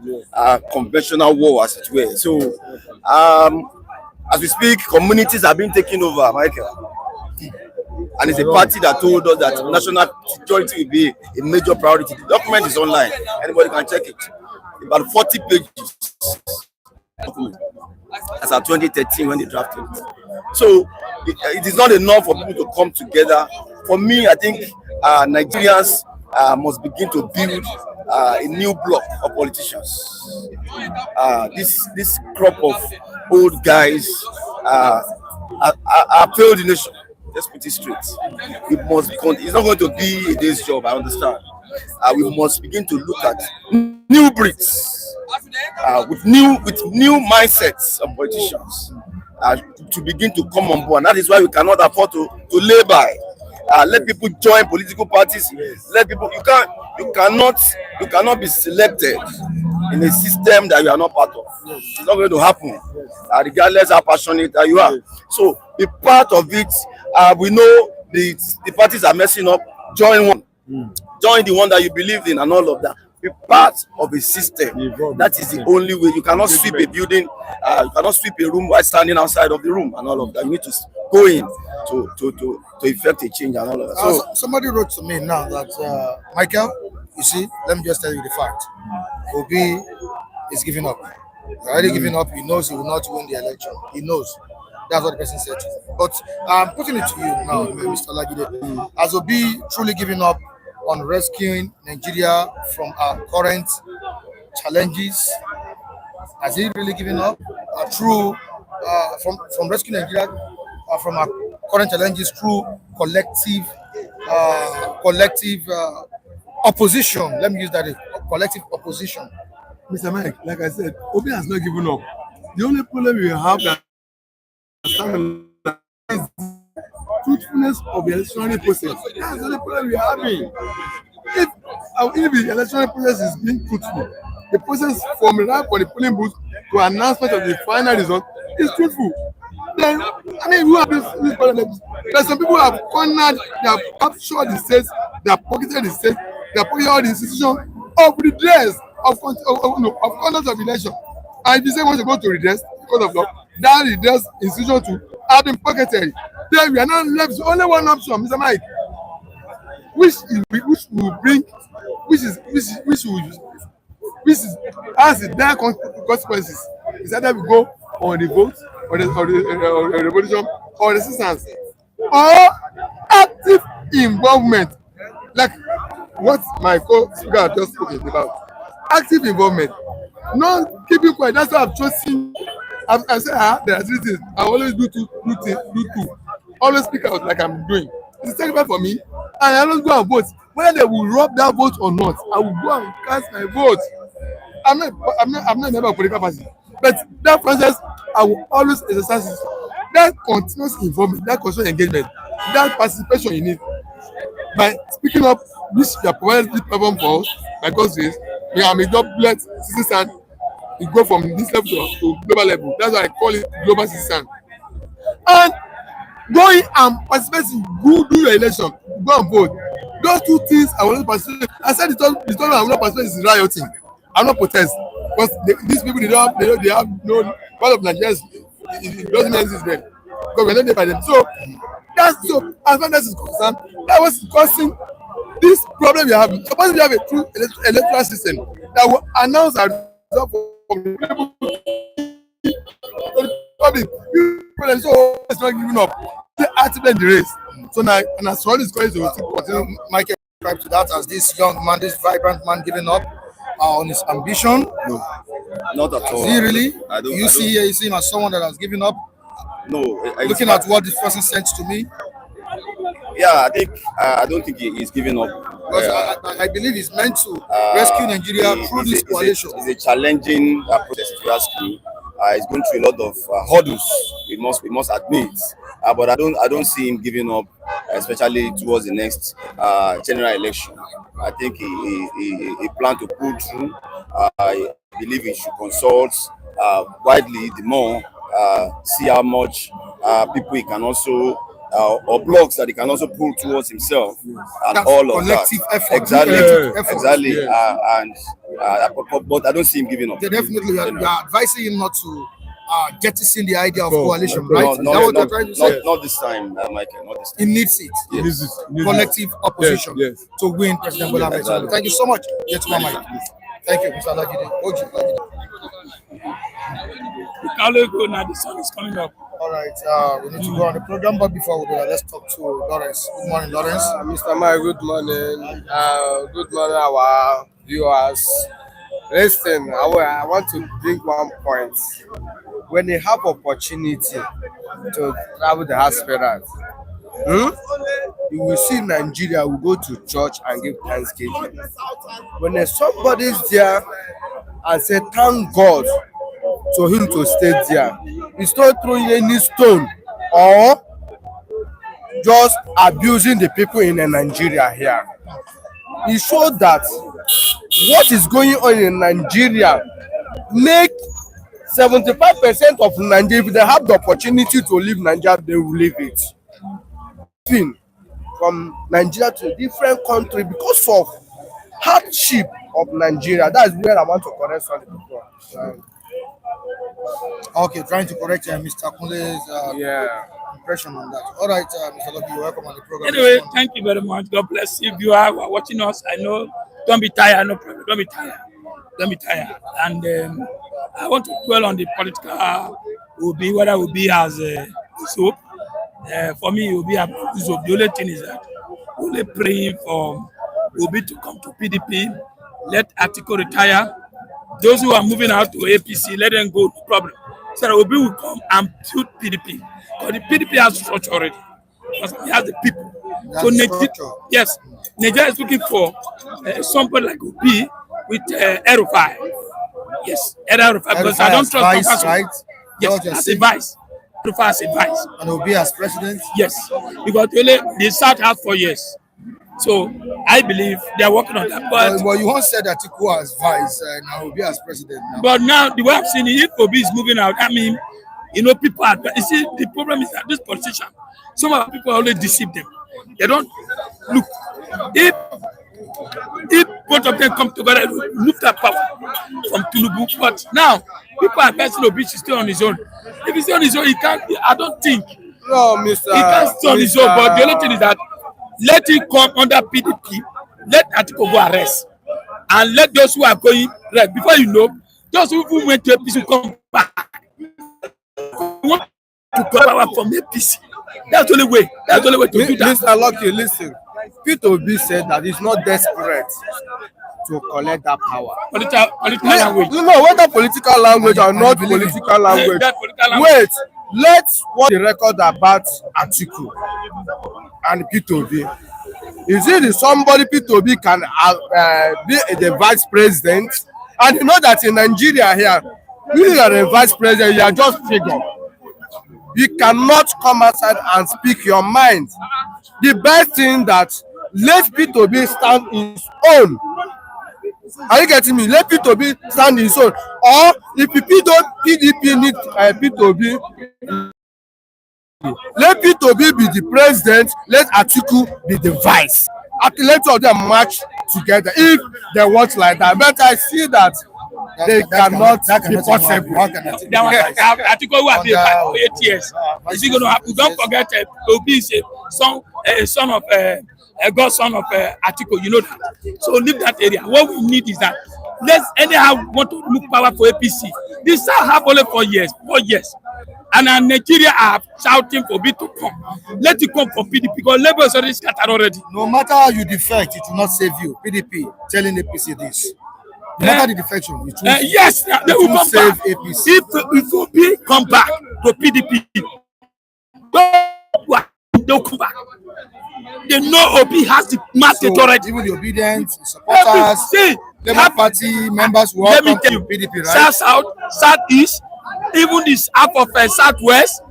conventional war, as it were. So, as we speak, communities are being taken over, Michael. And it's a party that told us that national security will be a major priority. The document is online. Anybody can check it. About 40 pages. As at 2013 when they drafted it. So it is not enough for people to come together. For me, I think Nigerians must begin to build a new bloc of politicians. This crop of old guys are failed the nation. Let's put it straight. It's not going to be a day's job, I understand. We must begin to look at new breeds, with new mindsets of politicians to begin to come on board. And that is why we cannot afford to lay by. Let people join political parties. Let people. You cannot be selected in a system that you are not part of. It's not going to happen, regardless how passionate you are. So be part of it. We know the parties are messing up. Join one. Join the one that you believe in and all of that. Be part of a system. That is the only way. You cannot sweep a building. You cannot sweep a room while standing outside of the room and all of that. You need to go in to effect a change and all of that. So somebody wrote to me now that Michael, you see, let me just tell you the fact. Obi is giving up. He's already giving up. He knows he will not win the election. He knows. That's what the person said. But I'm putting it to you now, Mr. Lagide. Has Obi truly giving up on rescuing Nigeria from our current challenges? Has he really given up from rescuing Nigeria from our current challenges through collective opposition? Let me use that, collective opposition. Mr. Mike, like I said, Obi has not given up. The only problem we have that is truthfulness of the electoral process. That's the only problem we are having. If the electoral process is being truthful, the process from the for the polling booth to announcement of the final result is truthful. Then, I mean, we have this problem. But some people have cornered, they have captured the states, they have pocketed the states, they have pocketed all the institutions of redress, of conduct of election. And if you say want to go to redress because of law, that redress institution to have been pocketed. Then we are not left with only one option, Mr. Mike, which has the dire consequences. Is either we go on the vote or the revolution or resistance or active involvement, like what my co-speaker just spoken about. Active involvement, not keeping quiet. That's why I've chosen. I said, there are three things. I always do two. Always speak out like I'm doing. It's sacrifice for me, and I always go and vote. Whether they will rub that vote or not, I will go and cast my vote. I'm not a member of political party, but that process I will always exercise it. That continuous involvement, that continuous engagement, that participation you need by speaking up, which you are provided this platform for us by God's grace. I'm a job-blessed citizen it go from this level to global level. That's why I call it global citizen. And going and participating, go do your election, go and vote. Those two things I want to participate. I said the time I will not participate is rioting. I will not protest because these people they have no part of Nigeria. It doesn't exist them because we're not there by them. So that's so as far as that is concerned, that was causing this problem we have. Suppose we have a true electoral system that will announce our result for the public. So it's not giving up. They actively in the race. So now, and as well as going to continue, Michael subscribe to that as this young man, this vibrant man, giving up on his ambition. No, not at all. Is he really? I don't. You see him as someone that has given up. No, Looking at what this person sent to me, yeah, I don't think he's giving up. because I believe he's meant to rescue Nigeria through this coalition. It's a challenging process, if you ask me. He's going through a lot of hurdles. We must admit, but I don't see him giving up, especially towards the next general election. I think he planned to pull through. I believe he should consult widely the more, see how much people he can also or blocks that he can also pull towards himself, and That's all of collective that. effort. Exactly, Collective effort. exactly. Yeah. But I don't see him giving up. They definitely you are advising him not to jettison the idea of coalition, No, right? no, Is that what you're trying to say? not this time, Michael. Not this time. He needs it. Yes. Collective opposition Yes. to win President Bola Ahmed Tinubu. Thank you so much. Gentleman Mike. Thank you, Mr. Lagide. We can't let go now. The sun is coming up. All right, we need to go on the program, but before we do that, let's talk to Lawrence. Good morning, Lawrence. Mr. Mike, good morning. Good morning, our viewers. Listen, I want to bring one point. When you have opportunity to travel the aspirant, you will see Nigeria will go to church and give thanksgiving. When there's somebody's there and say thank God to him to stay there, he's not throwing any stone or just abusing the people in Nigeria here. He showed that what is going on in Nigeria make 75% of Nigeria, if they have the opportunity to leave Nigeria, they will leave it. From Nigeria to a different country because of hardship of Nigeria. That's where I want to correct some people. Okay, trying to correct Mr. Kunle's impression on that. All right, Mr. Loki, you're welcome on the program. Anyway, thank you very much. God bless you. If you are watching us, I know, don't be tired, no problem. Don't be tired. Don't be tired. And I want to dwell on the political whether it will be as soap. For me, it will be a soap. The only thing is that only praying for Obi to come to PDP, let Atiku retire. Those who are moving out to APC, let them go, no problem. So Obi will come and put PDP. Because the PDP has structure already. Because he has the people. So Nigeria is looking for somebody like Obi with Erufai. Yes, Erufai. Because I don't trust vice, right? Yes, as a vice. Erufai as a vice. And Obi as president? Yes. Because the South has 4 years. So I believe they are working on that. But you once said that Atiku as vice and Obi as president now. But now the way I've seen it, if Obi is moving out, I mean, people are. You see, the problem is that this politician, some of the people always deceive them. They don't look. If both of them come together, it will lift up power from Tinubu. But now people are betting Obi should stay on his own. If he's on his own, he can't. I don't think. No, Mr. He can't stay on his own. But the only thing is that let him come under PDP. Let Atiku go arrest, and let those who are going right before you know, those who went to APC come back. Want to come power from APC. That's the only way. That's the only way to do that. Mr. Lucky, listen. Peter Obi said that he's not desperate to collect that power. Political language. No, whether political language or not political language. Wait, let's watch the record about Atiku and Peter Obi. Is it somebody Peter Obi can be the vice president? And you know that in Nigeria here, you are a vice president, you are just figure. You cannot come outside and speak your mind. The best thing that let Peter Obi stand his own Are you getting me? Let Peter Obi stand his own. Or if PDP need Peter Obi, let Peter Obi be the president, let Atiku be the vice. Let all of them match together if they want like that. But I see that they cannot be possible. Atiku will be for 8 years. Is it going to happen? Don't forget, Obi is a son of a godson of Atiku. You know that. So leave that area. What we need is that let's anyhow want to move power for APC. This shall have only 4 years. 4 years. And Nigeria are shouting for me to come. Let it come from PDP because Labour is already scattered already. No matter how you defect, it will not save you. PDP telling APC this. No matter the defection, it will, yes, they will come save back. APC. If Obi come back to PDP, they'll come back. They know Obi has the mandate already. Even the obedient supporters, Labour Party members will all come to PDP, right? South, Southeast, even this half of Southwest,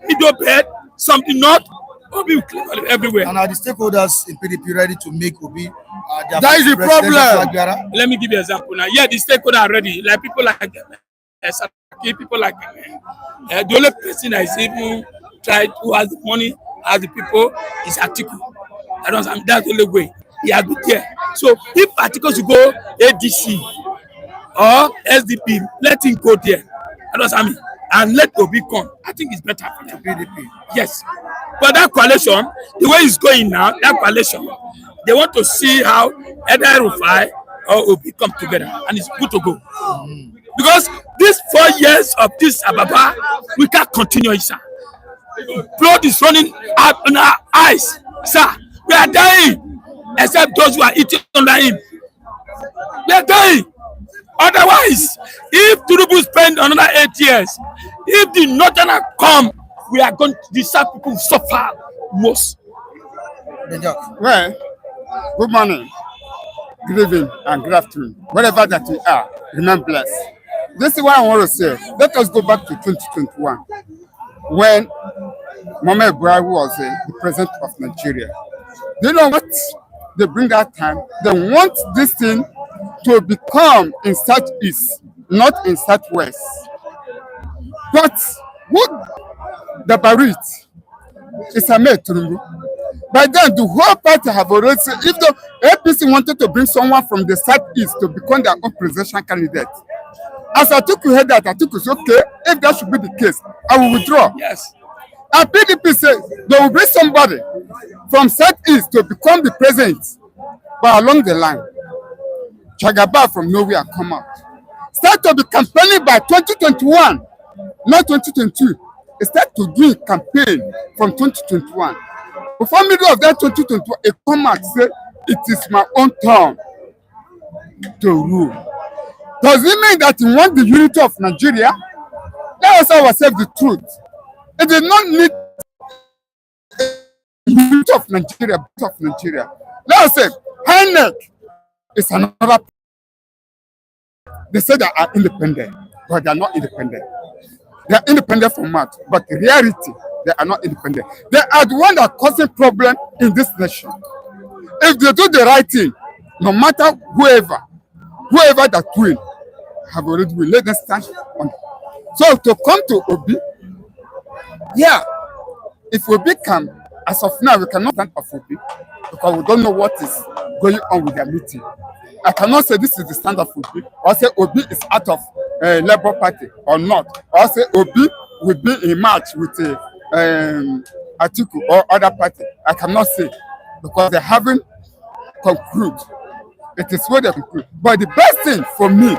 Middle Belt, something North, Obi will claim everywhere. And are the stakeholders in PDP ready to make Obi that is the problem. Let me give you an example now. Yeah, the stakeholders are ready. Like people like people like the only person that is even tried who has the money, has the people, is Atiku. That's the only way. He has been there. So if Atiku should go ADC or SDP, let him go there. That's what I mean. And let Obi come. I think it's better for the PDP. Yes. But that coalition, the way it's going now, that coalition, they want to see how either Rufai or Obi come together. And it's good to go. Because these 4 years of this Ababa, we can't continue it, sir. Blood is running out in our eyes, sir. We are dying. Except those who are eating under him. We are dying. Otherwise, if Tinubu spend another 8 years, if the Northerners come, we are going to decide people who suffer most. Well, good morning, good evening, and good afternoon. Wherever that we are, remain blessed. This is what I want to say. Let us go back to 2021, when Muhammadu Buhari was the president of Nigeria. Do you know what they bring that time? They want this thing to become in Southeast, not in Southwest. But what the Barit is Ahmed Tinubu. By then, the whole party have already said, if the APC wanted to bring someone from the Southeast to become their own presidential candidate, as Atiku heard that, Atiku said, okay, if that should be the case, I will withdraw. Yes. And PDP said they will bring somebody from Southeast to become the president, but along the line, Chagaba from nowhere come out. Start to be campaigning by 2021, not 2022. Start to do a campaign from 2021. Before middle of that 2021, a come out say it is my own turn to rule. Does it mean that you want the unity of Nigeria? Let us ask ourselves the truth. It did not need the unity of Nigeria. Let us say, INEC is another. They say they are independent, but they are not independent. They are independent from math, but in reality, they are not independent. They are the one that are causing problem in this nation. If they do the right thing, no matter whoever that win, have already win. Let them stand on. So to come to Obi, yeah, if Obi can, as of now, we cannot stand of Obi because we don't know what is going on with their meeting. I cannot say this is the stand of Obi, or say Obi is out of Labour Party or not, or say Obi will be in match with Atiku or other party. I cannot say because they haven't concluded. It is where they conclude. But the best thing for me,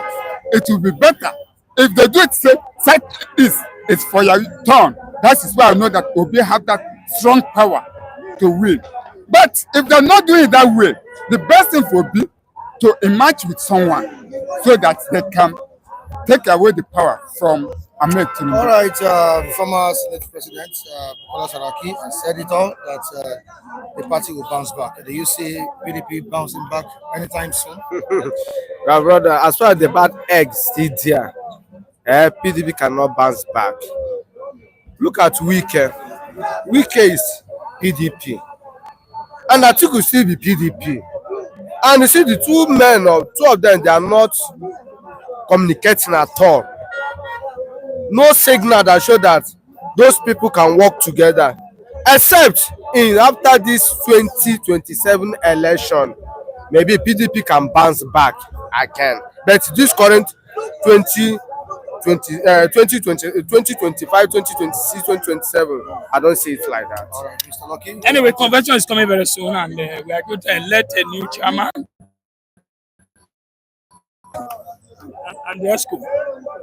it will be better if they do it. Say Southeast is for your turn. That is why I know that Obi have that strong power to win. But if they're not doing it that way, the best thing for Obi to emerge with someone so that they can take away the power from Ahmed Tinubu. All right, former Senate President Bola Saraki has said it all that the party will bounce back. Do you see PDP bouncing back anytime soon? My brother, as far as the bad eggs still there, PDP cannot bounce back. Look at Wike. Wike is PDP. And Atiku still be PDP. And you see the two of them, they are not communicating at all. No signal that show that those people can work together, except in after this 2027 election, maybe PDP can bounce back again. But this current 2025, 2026, 2027, I don't see it like that. All right, Mr. Lucky. Anyway, convention is coming very soon, and we are going to elect a new chairman and the ESCO.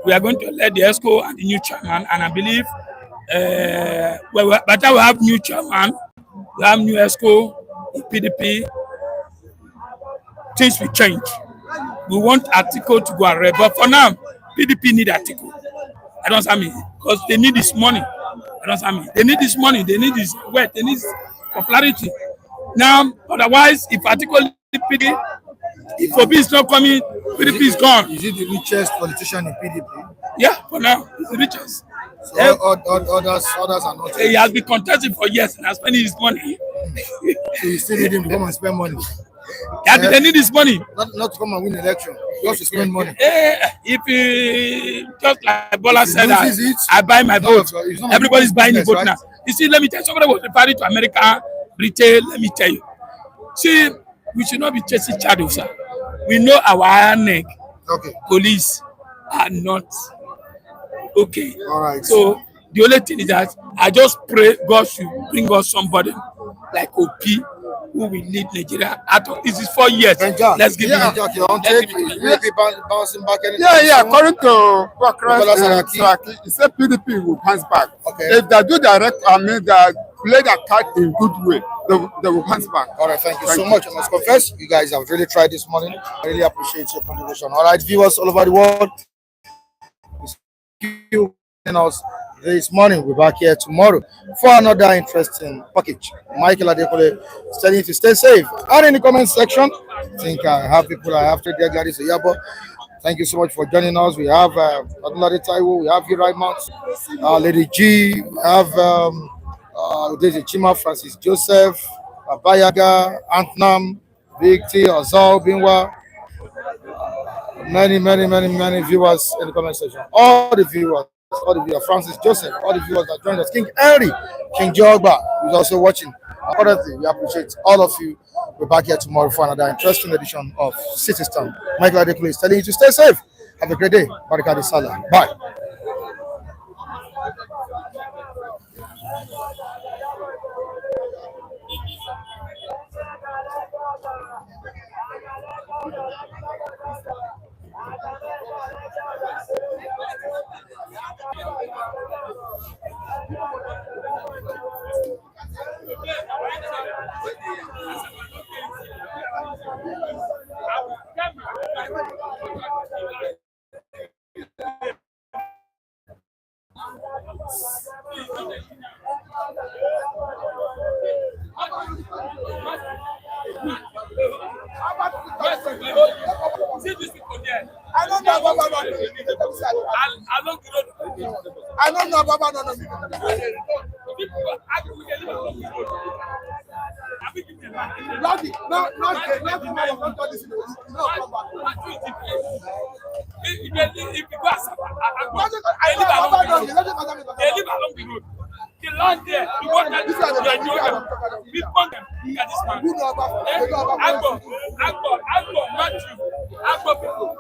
We are going to elect the ESCO and the new chairman, and I believe by the time we have new chairman, we have new ESCO, PDP, things will change. We want Atiku to go and red, but for now, PDP need Atiku. I don't say me because they need this money. I don't say me. They need this money. They need this wealth. They need popularity. Now, otherwise, if Atiku leave PDP, if Obi is not coming, PDP is gone. Is he the richest politician in PDP? Yeah, for now, he's the richest. So others are not. He has been contesting for years and has spending his money. So you still need him to come and spend money. Yeah, they need this money. Not to come and win election, just to spend money. If he, just like Bola said, it, I buy my vote. Everybody's buying the vote right? now. You see, let me tell you, somebody was referring to America, Britain, let me tell you. See, we should not be chasing shadows, sir. We know our neck, police are not okay. All right. So the only thing is that I just pray God should bring us somebody like OP who will lead Nigeria out of this is 4 years. Let's give him. Bouncing back. Yeah. According to Bakare, he said PDP will bounce back. Okay. If they do they play their card in good way, they will bounce back. All right, thank you so much. I must confess, you guys have really tried this morning. I really appreciate your contribution. All right, viewers all over the world, you us this morning. We're back here tomorrow for another interesting package. Michael Adeleke is telling you to stay safe. And in the comment section, I think I have people I have to get Gladys Oyabo. Thank you so much for joining us. We have Ademola Adeleke, we have you right now, Lady G, we have Chima Francis Joseph, Abayaga, Antnam, Big T, Ozal, Binwa, many viewers in the comment section. All the viewers, Francis Joseph, all the viewers that joined us. King Henry, King Jogba, who's also watching. Honestly, we appreciate all of you. We're back here tomorrow for another interesting edition of City Stand. Michael Adeleke is telling you to stay safe. Have a great day. Barikadi Salah. Bye. I don't know about the land there, the water, this is the we found them. Look at this man. Agbo, Matthew, Agbo people.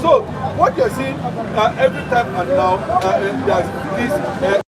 So what you're seeing every time and now there's this